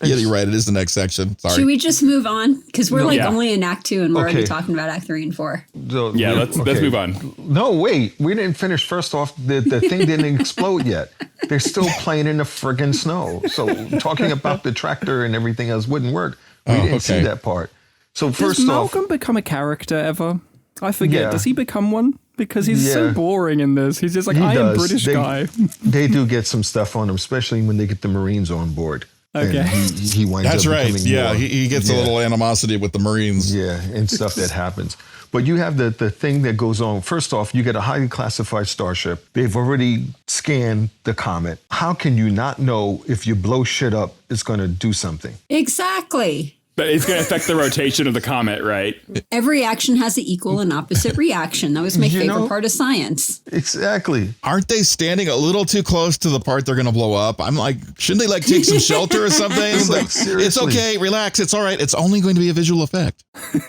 Yeah, you're right. It is the next section. Sorry. Should we just move on? Because we're only in Act 2 and we're already talking about Act 3 and 4. So, let's move on. No, wait. We didn't finish. First off, the thing didn't explode yet. They're still playing in the friggin' snow. So talking about the tractor and everything else wouldn't work. We didn't see that part. So first off, Malcolm become a character ever? I forget. Yeah. Does he become one? Because he's so boring in this. He's just like, I am British guy. They do get some stuff on him, especially when they get the Marines on board. Okay. He winds up becoming more. He gets a little animosity with the Marines. Yeah, and stuff that happens. But you have the thing that goes on. First off, you get a highly classified starship. They've already scanned the comet. How can you not know if you blow shit up, it's going to do something? Exactly. But it's going to affect the rotation of the comet, right? Every action has an equal and opposite reaction. That was my favorite part of science. Exactly. Aren't they standing a little too close to the part they're going to blow up? I'm like, shouldn't they take some shelter or something? It's okay, relax, it's all right. It's only going to be a visual effect.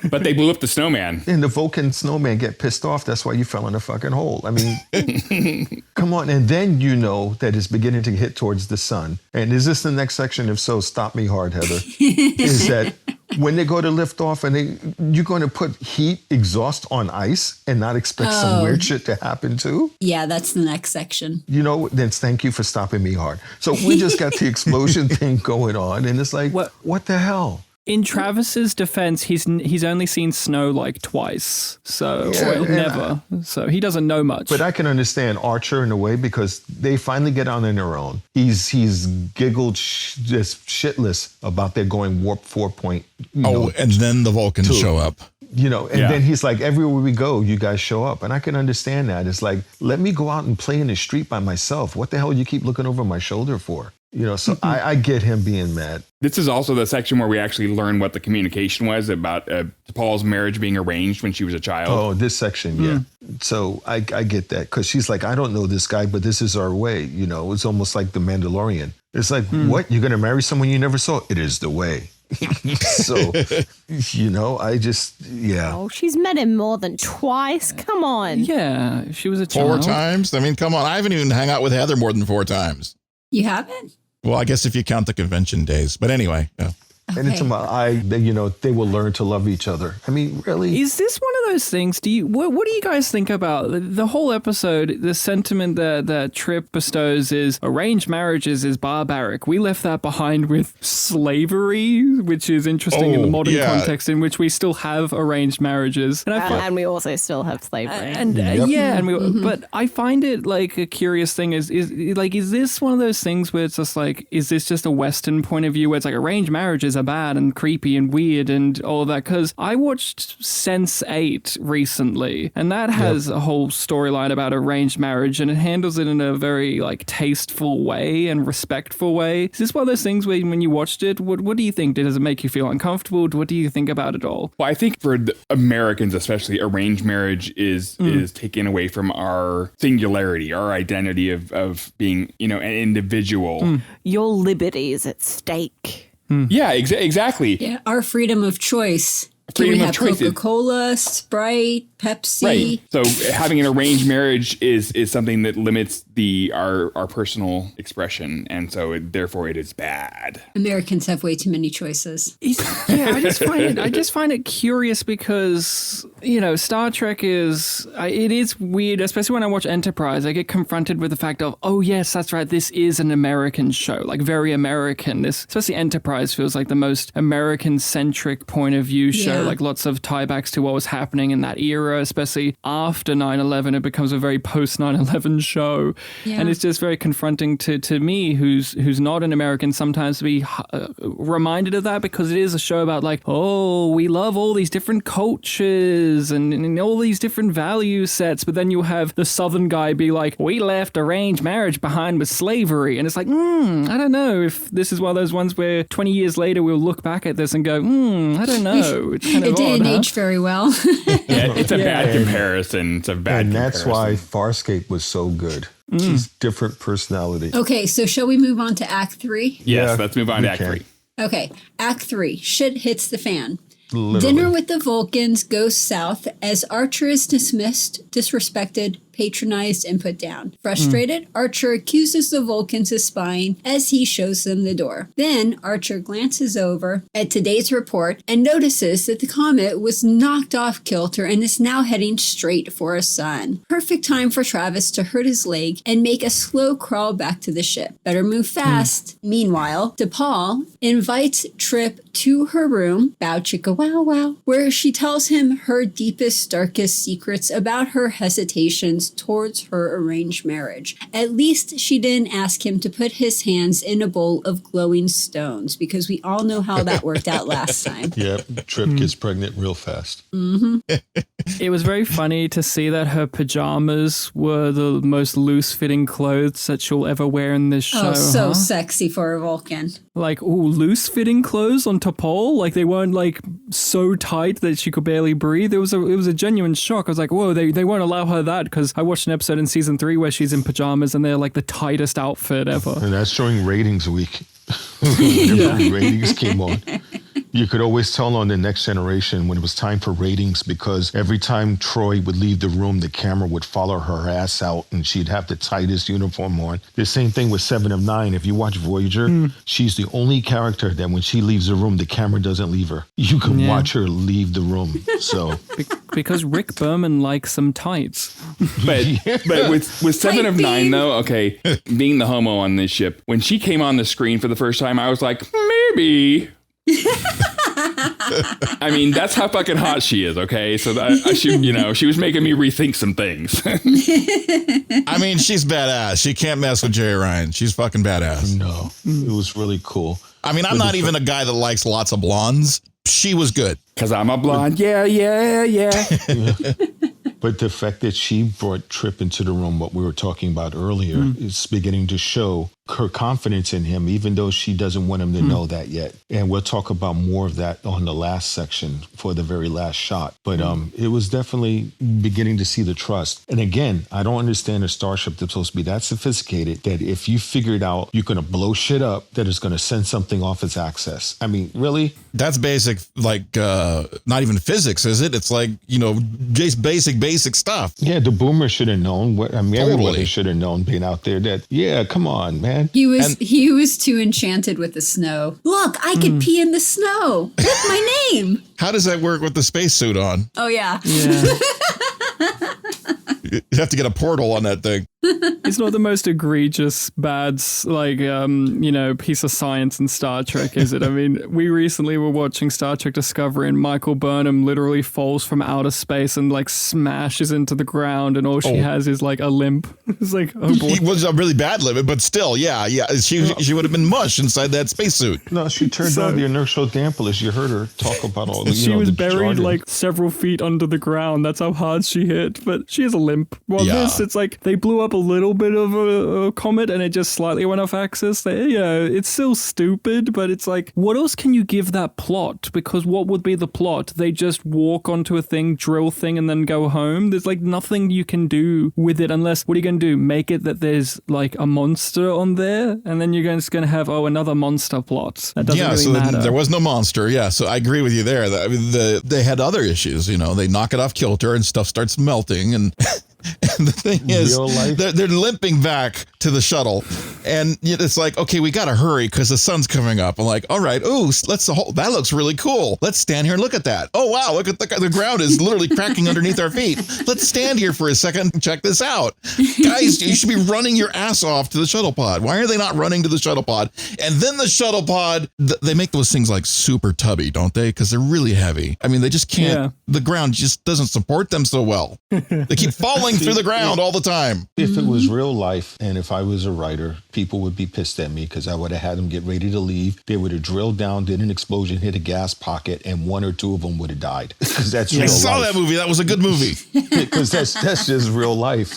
But they blew up the snowman. And the Vulcan snowman get pissed off. That's wy you fell in a fucking hole. I mean, come on. And then you know that it's beginning to hit towards the sun. And is this the next section? If so, stop me hard, Heather. Is that when they go to lift off and you're going to put heat exhaust on ice and not expect some weird shit to happen too? Yeah, that's the next section. Then thank you for stopping me hard. So we just got the explosion thing going on and it's like, what the hell? In Travis's defense, he's only seen snow like twice, so never. So he doesn't know much. But I can understand Archer in a way because they finally get on their own. He's giggled just shitless about their going warp 4. And then the Vulcans show up. Then he's like, everywhere we go, you guys show up. And I can understand that. It's like, let me go out and play in the street by myself. What the hell you keep looking over my shoulder for? So I get him being mad. This is also the section where we actually learn what the communication was about Paul's marriage being arranged when she was a child. Oh, this section, yeah. So I get that because she's like, I don't know this guy, but this is our way. It's almost like the Mandalorian. It's like, what? You're going to marry someone you never saw? It is the way. So, I just, Oh, she's met him more than twice. Come on. Yeah, she was a child. 4 times? I mean, come on. I haven't even hung out with Heather more than 4 times. You haven't? Well, I guess if you count the convention days. But anyway. Yeah. And it's they will learn to love each other. I mean, really? Is this one of those things? What do you guys think about the whole episode? The sentiment that Trip bestows is arranged marriages is barbaric. We left that behind with slavery, which is interesting in the modern context in which we still have arranged marriages, and we also still have slavery. But I find it like a curious thing. Is this one of those things where it's just like, is this just a Western point of view where it's like arranged marriages are are bad and creepy and weird and all of that. Because I watched Sense8 recently, and that has a whole storyline about arranged marriage, and it handles it in a very like tasteful way and respectful way. Is this one of those things where when you watched it, what do you think? Does it make you feel uncomfortable? What do you think about it all? Well, I think for the Americans especially, arranged marriage is taken away from our singularity, our identity of being, an individual. Your liberty is at stake. Yeah, exactly. Yeah, our freedom of choice. Can Freedom we of have choice. Coca-Cola, Sprite, Pepsi? Right. So having an arranged marriage is something that limits our personal expression, and so therefore it is bad. Americans have way too many choices. I just find it curious because Star Trek it is weird, especially when I watch Enterprise. I get confronted with the fact of, oh yes, that's right, this is an American show, like very American. This, especially Enterprise, feels like the most American-centric point of view show. Like lots of tiebacks to what was happening in that era, especially after 9/11. It becomes a very post 9/11 show, and it's just very confronting to me, who's not an American, sometimes to be reminded of that, because it is a show about like, oh, we love all these different cultures and all these different value sets, but then you have the Southern guy be like, we left arranged marriage behind with slavery, and it's like, I don't know if this is one of those ones where 20 years later we'll look back at this and go, I don't know. It's kind of It didn't odd, age very well. Yeah, it's a bad comparison. It's a bad And that's why comparison. Farscape was so good. Just different personality. Okay, so shall we move on to Act 3? Yes, Yeah, let's move on we to Act can. 3. Okay, Act 3. Shit hits the fan. Literally. Dinner with the Vulcans goes south as Archer is dismissed, disrespected, patronized, and put down. Frustrated, Archer accuses the Vulcans of spying as he shows them the door. Then Archer glances over at today's report and notices that the comet was knocked off kilter and is now heading straight for a sun. Perfect time for Travis to hurt his leg and make a slow crawl back to the ship. Better move fast. Meanwhile, DePaul invites Trip to her room, bow chicka wow wow, where she tells him her deepest, darkest secrets about her hesitations towards her arranged marriage. At least she didn't ask him to put his hands in a bowl of glowing stones, because we all know how that worked out last time. Yep, Trip gets pregnant real fast. It was very funny to see that her pajamas were the most loose-fitting clothes that she'll ever wear in this show. Oh, so sexy for a Vulcan. Like, loose-fitting clothes on T'Pol? Like, they weren't, like, so tight that she could barely breathe. It was a genuine shock. I was like, whoa, they won't allow her that, because I watched an episode in season 3 where she's in pajamas and they're, like, the tightest outfit ever. And that's during ratings week. Whenever ratings came on. You could always tell on The Next Generation when it was time for ratings, because every time Troy would leave the room, the camera would follow her ass out and she'd have the tightest uniform on. The same thing with 7 of 9. If you watch Voyager, she's the only character that when she leaves the room, the camera doesn't leave her. You can watch her leave the room. So Because Rick Berman likes some tights. But with 7 of 9 though, okay, being the homo on this ship, when she came on the screen for the first time, I was like, maybe. I mean, that's how fucking hot she is, okay? So she was making me rethink some things. I mean, she's badass. She can't mess with Jeri Ryan. She's fucking badass. no, it was really cool. I mean, I'm not even a guy that likes lots of blondes. She was good. Because I'm a blonde. Yeah. But the fact that she brought Trip into the room, what we were talking about earlier, is beginning to show her confidence in him, even though she doesn't want him to know that yet. And we'll talk about more of that on the last section for the very last shot. But it was definitely beginning to see the trust. And again, I don't understand a starship that's supposed to be that sophisticated that if you figured out you're going to blow shit up, that it's going to send something off its axis. I mean, really? That's basic, like, not even physics, is it? It's like, just basic stuff. Yeah, the boomer should have known. Totally. Everybody should have known being out there that, yeah, come on, man. He was too enchanted with the snow. Look, I could pee in the snow. That's my name. How does that work with the spacesuit on? Oh, yeah. Yeah. You have to get a portal on that thing. It's not the most egregious bad, like, piece of science in Star Trek, is it? I mean, we recently were watching Star Trek Discovery and Michael Burnham literally falls from outer space and, like, smashes into the ground and all she has is, like, a limp. It's like, oh boy. He was a really bad limit, but still, yeah. She would have been mush inside that spacesuit. No, she turned on the inertial dampers. You heard her talk about all the, she was the buried, jargon. like, several feet under the ground. That's how hard she hit, but she has a limp. Well, this, it's like, they blew up a little bit of a comet and it just slightly went off axis. It's still stupid, but it's like, what else can you give that plot? Because what would be the plot? They just walk onto a thing, drill thing, and then go home. There's like nothing you can do with it unless, what are you going to do? Make it that there's like a monster on there, and then you're just going to have, another monster plot. That doesn't really matter. There was no monster. Yeah, so I agree with you there. They had other issues. They knock it off kilter and stuff starts melting and... And the thing is, they're limping back to the shuttle, and it's like, okay, we got to hurry because the sun's coming up. I'm like, all right, that looks really cool. Let's stand here and look at that. Oh, wow, look at the ground is literally cracking underneath our feet. Let's stand here for a second and check this out. Guys, you should be running your ass off to the shuttle pod. Why are they not running to the shuttle pod? And then the shuttle pod, they make those things like super tubby, don't they? Because they're really heavy. I mean, they just can't, the ground just doesn't support them so well. They keep falling through the ground all the time. If it was real life and if I was a writer, people would be pissed at me because I would have had them get ready to leave. They would have drilled down, did an explosion, hit a gas pocket, and one or two of them would have died. Because that's real life. I saw that movie. That was a good movie. Because that's just real life,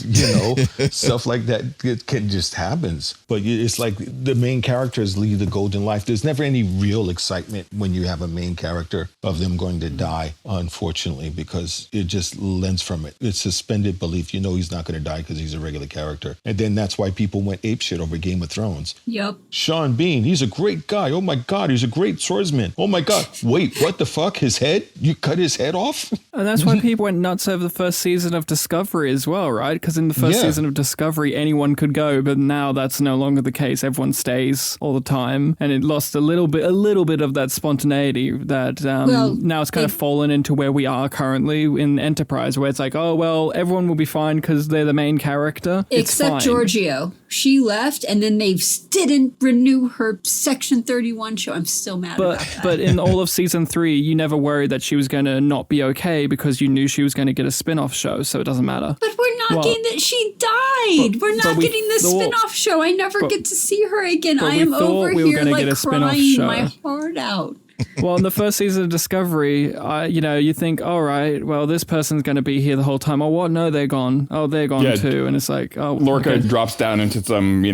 Stuff like that can just happens. But it's like the main characters lead the golden life. There's never any real excitement when you have a main character of them going to die, unfortunately, because it just lends from it. It's suspended belief. He's not going to die because he's a regular character. And then that's why people went apeshit over Game of Thrones. Yep. Sean Bean, he's a great guy. Oh my God, he's a great swordsman. Oh my God. Wait, what the fuck? His head? You cut his head off? And that's why people went nuts over the first season of Discovery as well, right? Because in the first season of Discovery, anyone could go, but now that's no longer the case. Everyone stays all the time. And it lost a little bit of that spontaneity that now it's kind of fallen into where we are currently in Enterprise, where it's like, oh, well, everyone will be fine because they're the main character. Except Giorgio. She left and then they didn't renew her Section 31 show. I'm still mad about that. But in all of season 3, you never worried that she was going to not be okay because you knew she was going to get a spin-off show, so it doesn't matter. But we're not getting that. She died. We're not getting the spin-off show. I never get to see her again. I am over here like crying my heart out. Well, in the first season of Discovery, you think, all right, well, this person's going to be here the whole time. Oh, what? No, they're gone. Oh, they're gone too. And it's like, oh, Lorca drops down into some,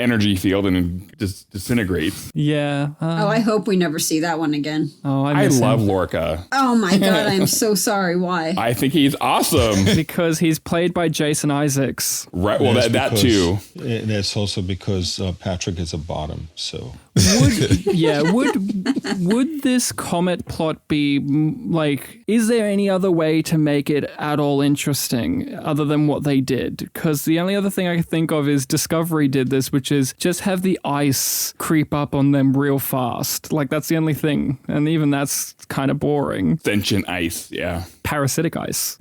energy field and just disintegrates. Yeah. I hope we never see that one again. Oh, I love Lorca. Oh my God, I'm so sorry. Why? I think he's awesome. Because he's played by Jason Isaacs. Right. Well, that too. And that's also because Patrick is a bottom. So would this comet plot be like? Is there any other way to make it at all interesting other than what they did? Because the only other thing I can think of is Discovery did this, which is just have the ice creep up on them real fast. Like that's the only thing, and even that's kind of boring. Sentient ice, yeah. Parasitic ice.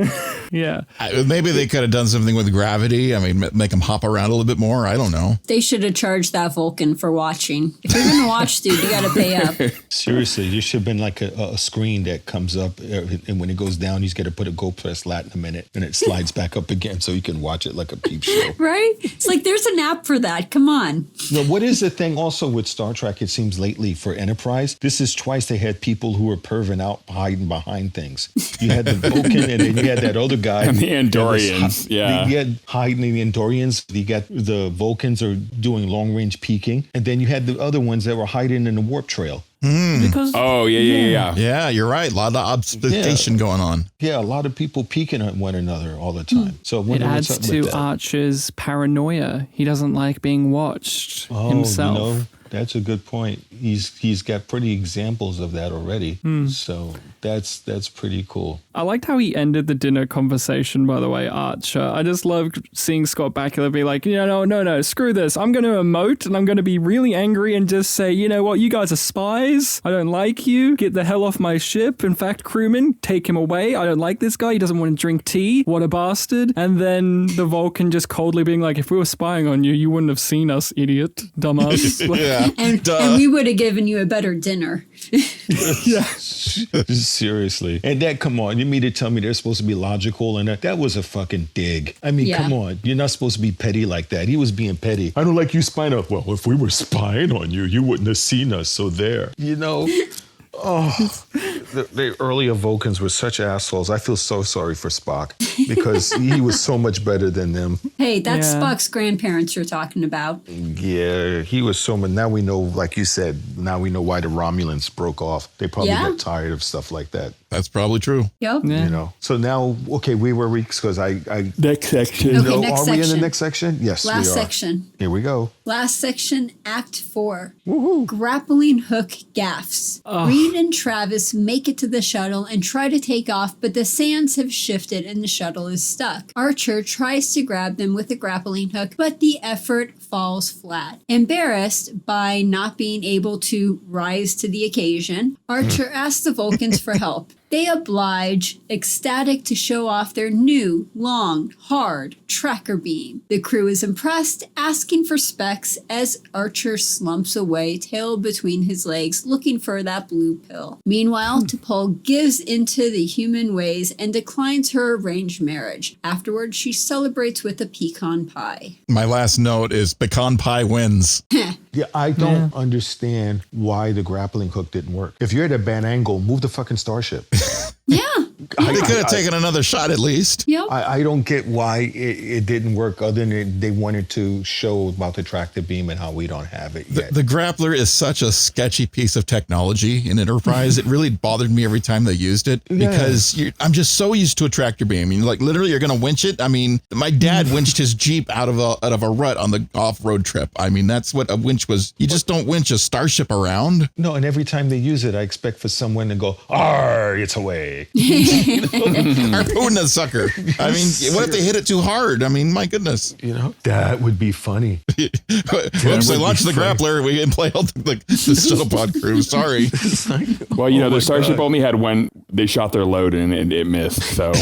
Yeah. Maybe they could have done something with gravity. I mean, make them hop around a little bit more. I don't know. They should have charged that Vulcan for watching. If you're going to watch, dude, you got to pay up. Seriously, there should have been like a screen that comes up, and when it goes down, he's got to put a go press lat in a minute, and it slides back up again so you can watch it like a peep show. Right? It's like there's an app for that. Come on. Now, what is the thing also with Star Trek, it seems lately for Enterprise? This is twice they had people who were perving out hiding behind things. You had the Vulcan, and then you had that other guy. And the Andorians, yeah. You had hiding the Andorians. You got the Vulcans are doing long-range peeking. And then you had the other ones that were hiding in the warp trail. Because yeah. Yeah, you're right. A lot of obfuscation going on. Yeah, a lot of people peeking at one another all the time. So it adds to Archer's paranoia. He doesn't like being watched himself. That's a good point. He's got pretty examples of that already. So that's pretty cool. I liked how he ended the dinner conversation, by the way, Archer. I just loved seeing Scott Bakula be like, no, screw this. I'm going to emote and I'm going to be really angry and just say, you know what, you guys are spies. I don't like you. Get the hell off my ship. In fact, crewman, take him away. I don't like this guy. He doesn't want to drink tea. What a bastard. And then the Vulcan just coldly being like, if we were spying on you, you wouldn't have seen us, idiot, dumbass. Yeah. And we would have given you a better dinner. Yeah. Seriously. And that, come on, you mean to tell me they're supposed to be logical and that was a fucking dig. I mean, come on. You're not supposed to be petty like that. He was being petty. I don't like you spying on. Well, if we were spying on you, you wouldn't have seen us. So there. The earlier Vulcans were such assholes. I feel so sorry for Spock because he was so much better than them. Hey, that's Spock's grandparents you're talking about. Yeah, he was so much. Now we know, like you said, now we know why the Romulans broke off. They probably got tired of stuff like that. That's probably true. Yep. Yeah. So now, okay, we were weeks because I Next section. Okay, next are section. we in the next section? Yes, Last we are. section. Here we go. Last section, Act 4. Grappling hook gaffs. Reed and Travis make it to the shuttle and try to take off, but the sands have shifted and the shuttle is stuck. Archer tries to grab them with a grappling hook, but the effort falls flat. Embarrassed by not being able to rise to the occasion, Archer asks the Vulcans for help. They oblige, ecstatic to show off their new, long, hard tracker beam. The crew is impressed, asking for specs as Archer slumps away, tail between his legs, looking for that blue pill. Meanwhile, T'Pol gives into the human ways and declines her arranged marriage. Afterwards, she celebrates with a pecan pie. My last note is pecan pie wins. Yeah, I don't understand why the grappling hook didn't work. If you're at a bad angle, move the fucking starship. Yeah. They could have taken another shot at least. Yep. I don't get why it didn't work other than they wanted to show about the tractor beam and how we don't have it yet. The grappler is such a sketchy piece of technology in Enterprise. It really bothered me every time they used it because I'm just so used to a tractor beam. I mean, like literally you're going to winch it. I mean, my dad winched his Jeep out of a rut on the off-road trip. I mean, that's what a winch was. You just don't winch a starship around. No, and every time they use it, I expect for someone to go, "Arr, it's away." Harpoon the sucker. I mean, what if they hit it too hard? I mean, my goodness. That would be funny. Whoops, they launched the grappler. We impaled the shuttle pod crew. Sorry. Well, the starship only had one. They shot their load and it missed. So.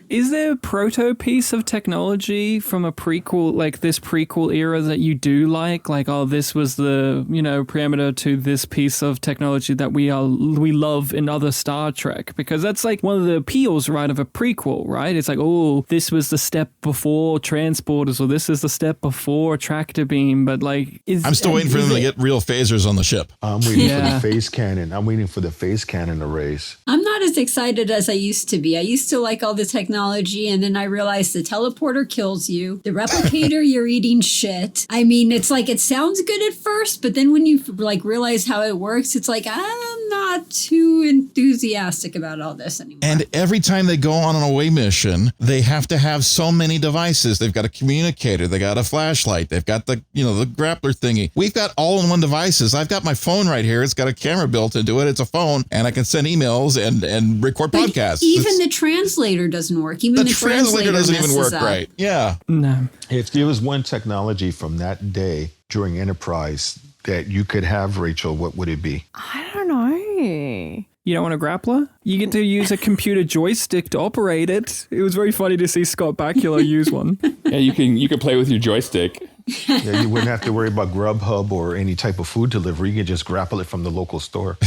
Is there a proto piece of technology from a prequel, like this prequel era, that you do like? Like, oh, this was the, preeminent to this piece of technology that we love in other Star Trek? Because that's like one of the appeals, right, of a prequel, right? It's like, oh, this was the step before transporters, or this is the step before tractor beam. But like, I'm still waiting for them to get real phasers on the ship. I'm waiting for the phase cannon. I'm waiting for the phase cannon arrays. I'm not as excited as I used to be. I used to like all the technology, and then I realized the teleporter kills you. The replicator, you're eating shit. I mean, it's like, it sounds good at first, but then when you like realize how it works, it's like, I'm not too enthusiastic about all this anymore. And every time they go on an away mission, they have to have so many devices. They've got a communicator, they got a flashlight, they've got the grappler thingy. We've got all-in-one devices. I've got my phone right here. It's got a camera built into it. It's a phone, and I can send emails and record podcasts. Even the translator doesn't work. Even the translator doesn't even work up. right. Yeah. No. If there was one technology from that day during Enterprise that you could have, Rachel, what would it be? I don't know. You don't want a grappler? You get to use a computer joystick to operate it. It was very funny to see Scott Bakula use one. Yeah, you can play with your joystick. Yeah, you wouldn't have to worry about Grubhub or any type of food delivery. You can just grapple it from the local store.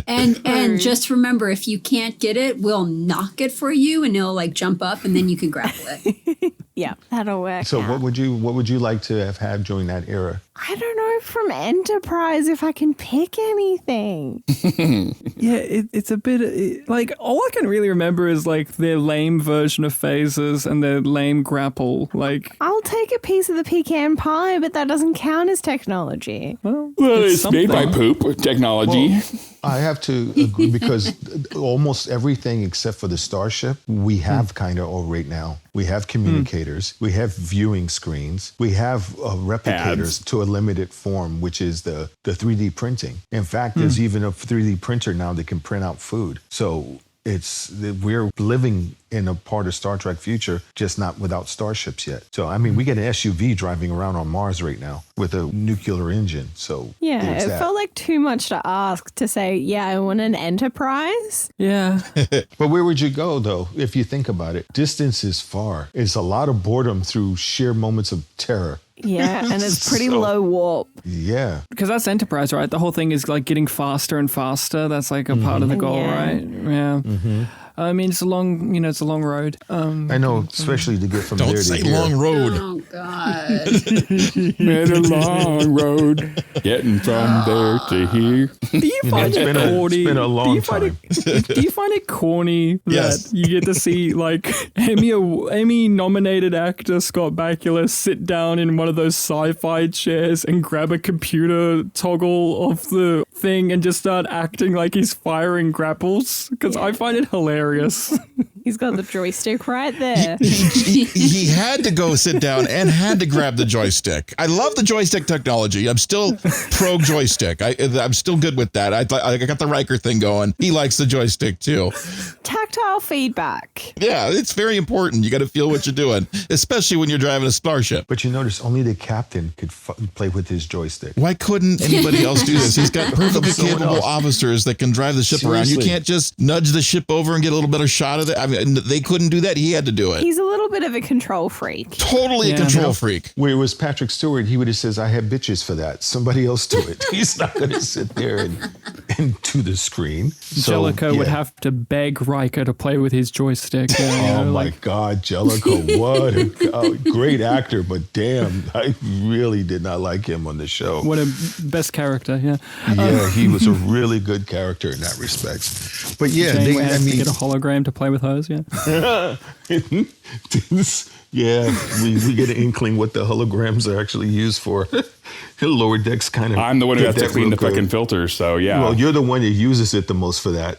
And just remember, if you can't get it, we'll knock it for you, and it'll like jump up, and then you can grapple it. Yeah, that'll work. So what would you like to have had during that era? I don't know from Enterprise if I can pick anything. Yeah, it's a bit like all I can really remember is like their lame version of phasers and their lame grapple. Like, I'll take a piece of the pecan pie, but that doesn't count as technology. well, It's made by poop technology. Well, I have to agree because almost everything except for the starship, we have kind of all right now. We have communicators. replicators. We have viewing screens. We have replicators to a limited form, which is the 3D printing. In fact, there's even a 3D printer now that can print out food. So we're living in a part of Star Trek future, just not without starships yet. So, I mean, we get an SUV driving around on Mars right now with a nuclear engine. So, yeah, it felt like too much to ask to say, yeah, I want an Enterprise. Yeah. But where would you go, though, if you think about it? Distance is far. It's a lot of boredom through sheer moments of terror. Yeah, and it's pretty low warp. Yeah. Because that's Enterprise, right? The whole thing is like getting faster and faster. That's like a part of the goal, right? Yeah. I mean, it's a long, it's a long road. I know, especially to get from there to here. Don't say long road. Oh, God. Been a long road getting from there to here. Do you find it corny? It's been a long time. Do you find it corny that you get to see like Emmy-nominated actor Scott Bakula sit down in one of those sci-fi chairs and grab a computer toggle off the thing and just start acting like he's firing grapples? Because I find it hilarious. He's got the joystick right there. He had to go sit down and had to grab the joystick. I love the joystick technology. I'm still pro joystick. I'm still good with that. I got the Riker thing going. He likes the joystick too. Tactile feedback. Yeah, it's very important. You got to feel what you're doing, especially when you're driving a starship. But you notice only the captain could play with his joystick. Why couldn't anybody else do this? He's got perfectly capable officers that can drive the ship around. You can't just nudge the ship over and get a little better shot of it. I mean, they couldn't do that. He had to do it. He's a little bit of a control freak. Totally a control freak. Where it was Patrick Stewart, he would have says, I have bitches for that. Somebody else do it. He's not going to sit there and do the screen. Jellicoe would have to beg Riker to play with his joystick. My God, Jellicoe, what a great actor, but damn, I really did not like him on the show. What a best character, yeah. Yeah, he was a really good character in that respect. But yeah, Janeway has to get a hologram to play with hers, yeah. Yeah, we get an inkling what the holograms are actually used for. Lower Decks kind of. I'm the one who has to clean the fucking filters, so yeah. Well, you're the one that uses it the most for that.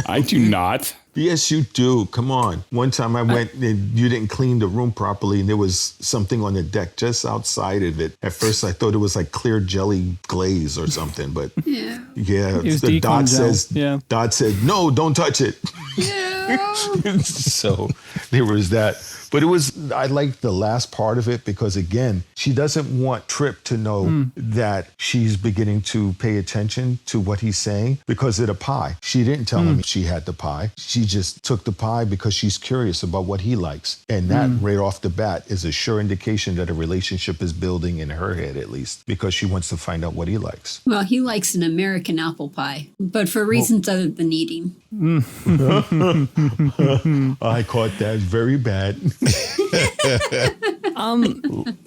I do not. Yes, you do. Come on. One time I went and you didn't clean the room properly and there was something on the deck just outside of it. At first I thought it was like clear jelly glaze or something, but yeah, the Dot said, no, don't touch it. Yeah. So there was that. But I liked the last part of it because, again, she doesn't want Trip to know that she's beginning to pay attention to what he's saying because of the pie. She didn't tell him she had the pie. She just took the pie because she's curious about what he likes. And that right off the bat is a sure indication that a relationship is building in her head, at least, because she wants to find out what he likes. Well, he likes an American apple pie, but for reasons other than eating. I caught that very bad.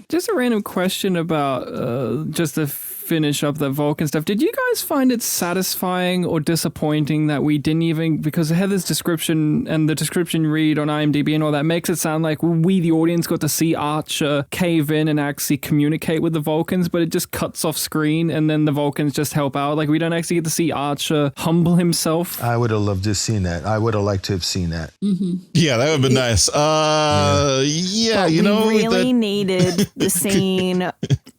Just a random question about just to finish up the Vulcan stuff. Did you guys find it satisfying or disappointing that we didn't even, because Heather's description and the description read on IMDb and all that makes it sound like we, the audience, got to see Archer cave in and actually communicate with the Vulcans, but it just cuts off screen and then the Vulcans just help out. Like, we don't actually get to see Archer humble himself. I would have loved to have seen that. I would have liked to have seen that. Mm-hmm. Yeah, that would have been nice. We really needed the scene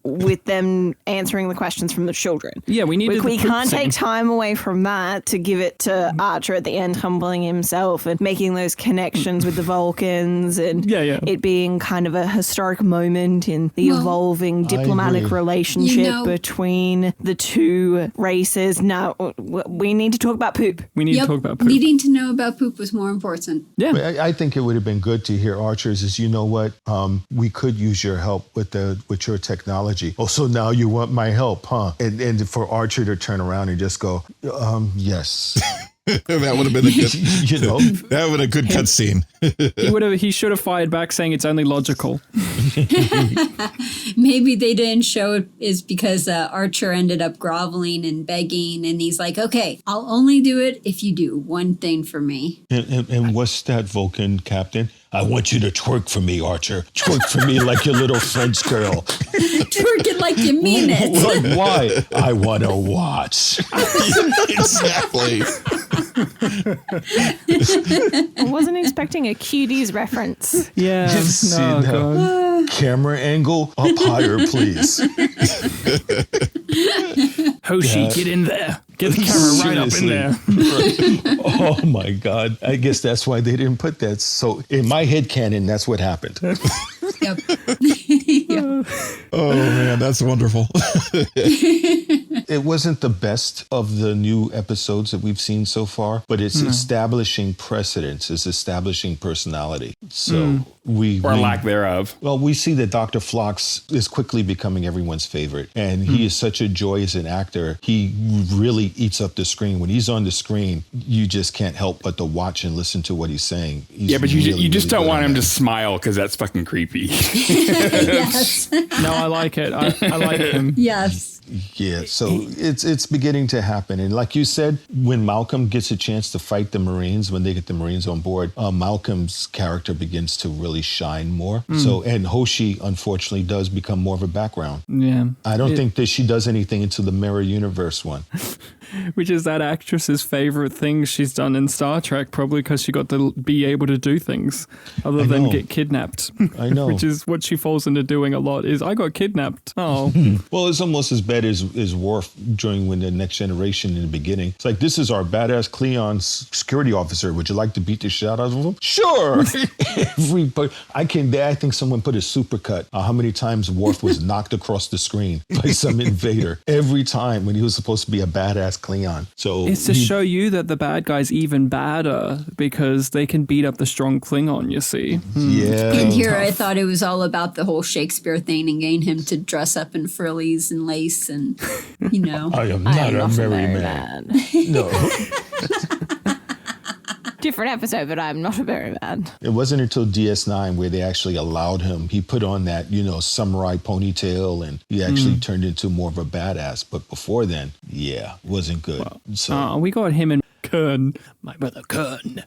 with them answering the questions from the children. Yeah, we needed. We can't take time away from that to give it to Archer at the end, humbling himself and making those connections with the Vulcans, and it being kind of a historic moment in the evolving diplomatic relationship between the two races. Now we need to talk about poop. We need to talk about poop. Needing to know about poop was more important. Yeah, I think it would have been good to hear Archer's. Is you know what, we could use your help with your technology. Oh, so now you want my help, huh? And for Archer to turn around and just go, yes. That would have been a good, that would have been a good cutscene. He should have fired back saying it's only logical. Maybe they didn't show it is because Archer ended up groveling and begging, and he's like, okay, I'll only do it if you do one thing for me. And what's that, Vulcan captain? I want you to twerk for me, Archer. Twerk for me like your little French girl. Twerking like you mean it. Like, why? I want to watch. Exactly. I wasn't expecting a cuties reference. Yeah. See No, that? God. Camera angle up higher, please. Hoshi, get in there. Get the camera right up in there. Oh my God. I guess that's why they didn't put that. So in my head canon, that's what happened. Yep. Oh man, that's wonderful. It wasn't the best of the new episodes that we've seen so far, but it's establishing precedence, it's establishing personality. So we lack thereof. Well, we see that Dr. Phlox is quickly becoming everyone's favorite, and he is such a joy as an actor. He really eats up the screen. When he's on the screen, you just can't help but to watch and listen to what he's saying. He's Yeah, but you really, just really don't want good him at to it. smile because that's fucking creepy. Yes. No, I like it. I like him. Yes. Yeah, so it's beginning to happen. And like you said, when Malcolm gets a chance to fight the Marines, when they get the Marines on board, Malcolm's character begins to really shine more. So, and Hoshi, unfortunately, does become more of a background. Yeah. I don't think that she does anything into the Mirror Universe one. Which is that actress's favorite thing she's done in Star Trek, probably because she got to be able to do things other than know. get kidnapped. I know. Which is what she falls into doing a lot is, I got kidnapped. Oh. Well, it's almost as bad as Worf during when the Next Generation in the beginning. It's like, this is our badass Cleon security officer. Would you like to beat the shit out of him? Sure. I think someone put a supercut how many times Worf was knocked across the screen by some invader every time when he was supposed to be a badass Cleon. So It's to show you that the bad guy's even badder because they can beat up the strong Klingon, you see. yeah. And here I thought it was all about the whole Shakespeare thing and getting him to dress up in frillies and lace and, you know. I am not a merry man. No. Different episode, but I'm not a very man. It wasn't until DS9 where they actually allowed him. He put on that, samurai ponytail, and he actually turned into more of a badass. But before then, yeah, wasn't good. We got him and Kern, my brother Kern.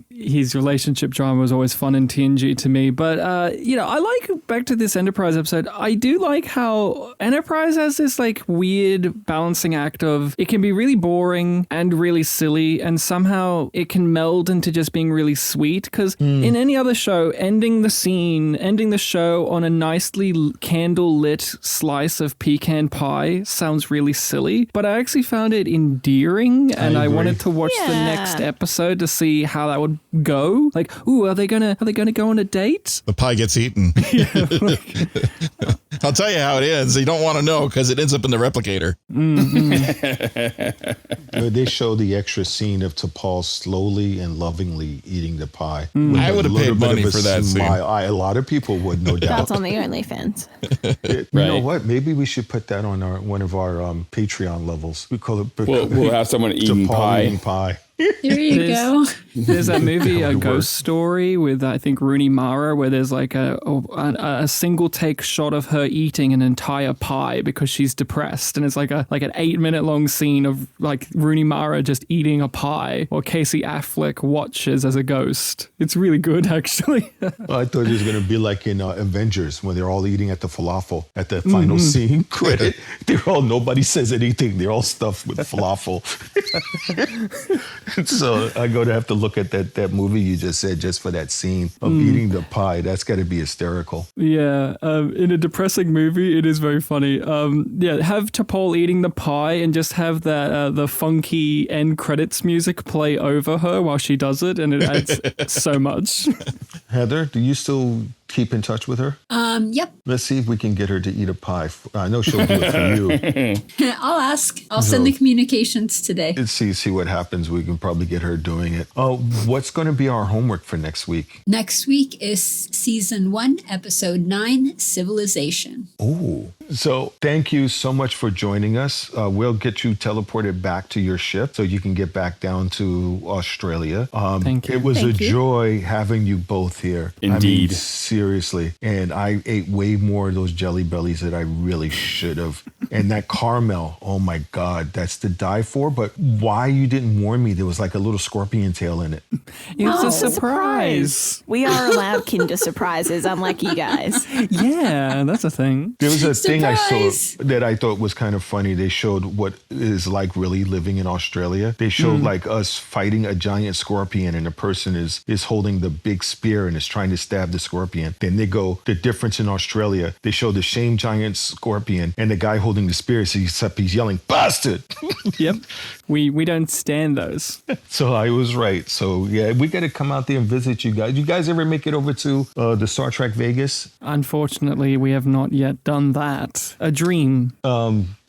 His relationship drama was always fun in TNG to me. But, I like, back to this Enterprise episode, I do like how Enterprise has this, weird balancing act of it can be really boring and really silly, and somehow it can meld into just being really sweet. Because in any other show, ending the show on a nicely candle-lit slice of pecan pie sounds really silly. But I actually found it endearing, and I wanted to watch the next episode to see how that would go. Are they gonna go on a date? The pie gets eaten. I'll tell you how it ends. You don't want to know because it ends up in the replicator. They show the extra scene of T'Pol slowly and lovingly eating the pie. I would have paid money for that scene. A lot of people would, no doubt. That's on the OnlyFans. You know what? Maybe we should put that on one of our Patreon levels. We call it. We'll have someone eating T'Pol pie. eating pie. There you go. There's that movie, A would Ghost Story, with I think Rooney Mara, where there's a single take shot of her eating an entire pie because she's depressed, and it's like an 8-minute long scene of Rooney Mara just eating a pie, or Casey Affleck watches as a ghost. It's really good, actually. I thought it was going to be like in Avengers when they're all eating at the falafel at the final scene credit. Nobody says anything. They're all stuffed with falafel. So I'm going to have to look at that movie you just said just for that scene of eating the pie. That's got to be hysterical. Yeah, in a depressing movie, it is very funny. Have T'Pol eating the pie and just have the funky end credits music play over her while she does it, and it adds so much. Heather, do you still keep in touch with her? Yep. Let's see if we can get her to eat a pie. I know she'll do it for you. I'll ask. I'll send the communications today. Let's see what happens. We can probably get her doing it. What's going to be our homework for next week? Next week is season 1, episode 9, Civilization. Oh, So thank you so much for joining us. We'll get you teleported back to your ship so you can get back down to Australia. Thank you. It was Thank a you. joy having you both here. Indeed. I mean, seriously. And I ate way more of those jelly bellies that I really should have. And that caramel, oh my God, that's to die for. But why you didn't warn me there was like a little scorpion tail in it? It was Oh, a surprise. We are allowed Kinder surprises, unlike you guys. Yeah, that's a thing. There was a thing I Surprise! saw that I thought was kind of funny. They showed what is like really living in Australia. They showed like us fighting a giant scorpion and the person is holding the big spear and is trying to stab the scorpion. Then they go, the difference in Australia, they show the same giant scorpion and the guy holding the spear, except he's yelling, bastard! Yep. We don't stand those. So I was right. So yeah, we got to come out there and visit you guys. You guys ever make it over to the Star Trek Vegas? Unfortunately, we have not yet done that. A dream.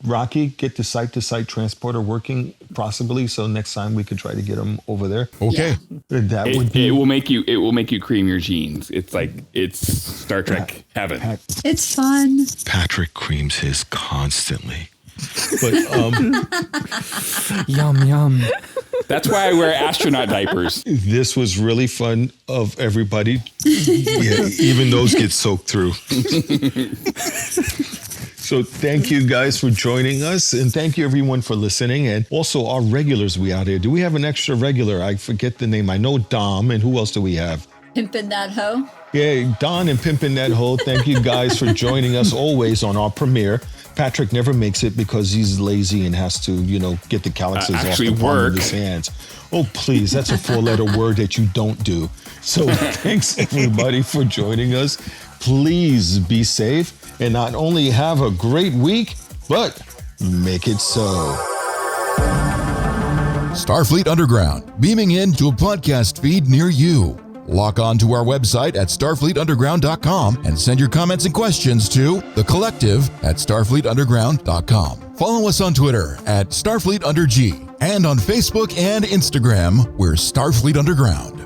Rocky, get the site-to-site transporter working possibly, so next time we could try to get them over there. Okay. That would be It will make you cream your jeans. It's Star Trek heaven. It's fun. Patrick creams his constantly. But Yum, yum. That's why I wear astronaut diapers. this was really fun of everybody. Yeah, even those get soaked through. So thank you guys for joining us, and thank you everyone for listening, and also our regulars we out here. Do we have an extra regular? I forget the name. I know Dom, and who else do we have? Pimpin' that hoe. Yeah, Don and Pimpin' That Hole. Thank you guys for joining us always on our premiere. Patrick never makes it because he's lazy and has to, get the calyxes off actually the palm work. of his hands. Oh, please, that's a four-letter word that you don't do. So thanks everybody for joining us. Please be safe and not only have a great week, but make it so. Starfleet Underground, beaming into a podcast feed near you. Log on to our website at starfleetunderground.com and send your comments and questions to thecollective@starfleetunderground.com. Follow us on Twitter at StarfleetUnderG and on Facebook and Instagram, we're Starfleet Underground.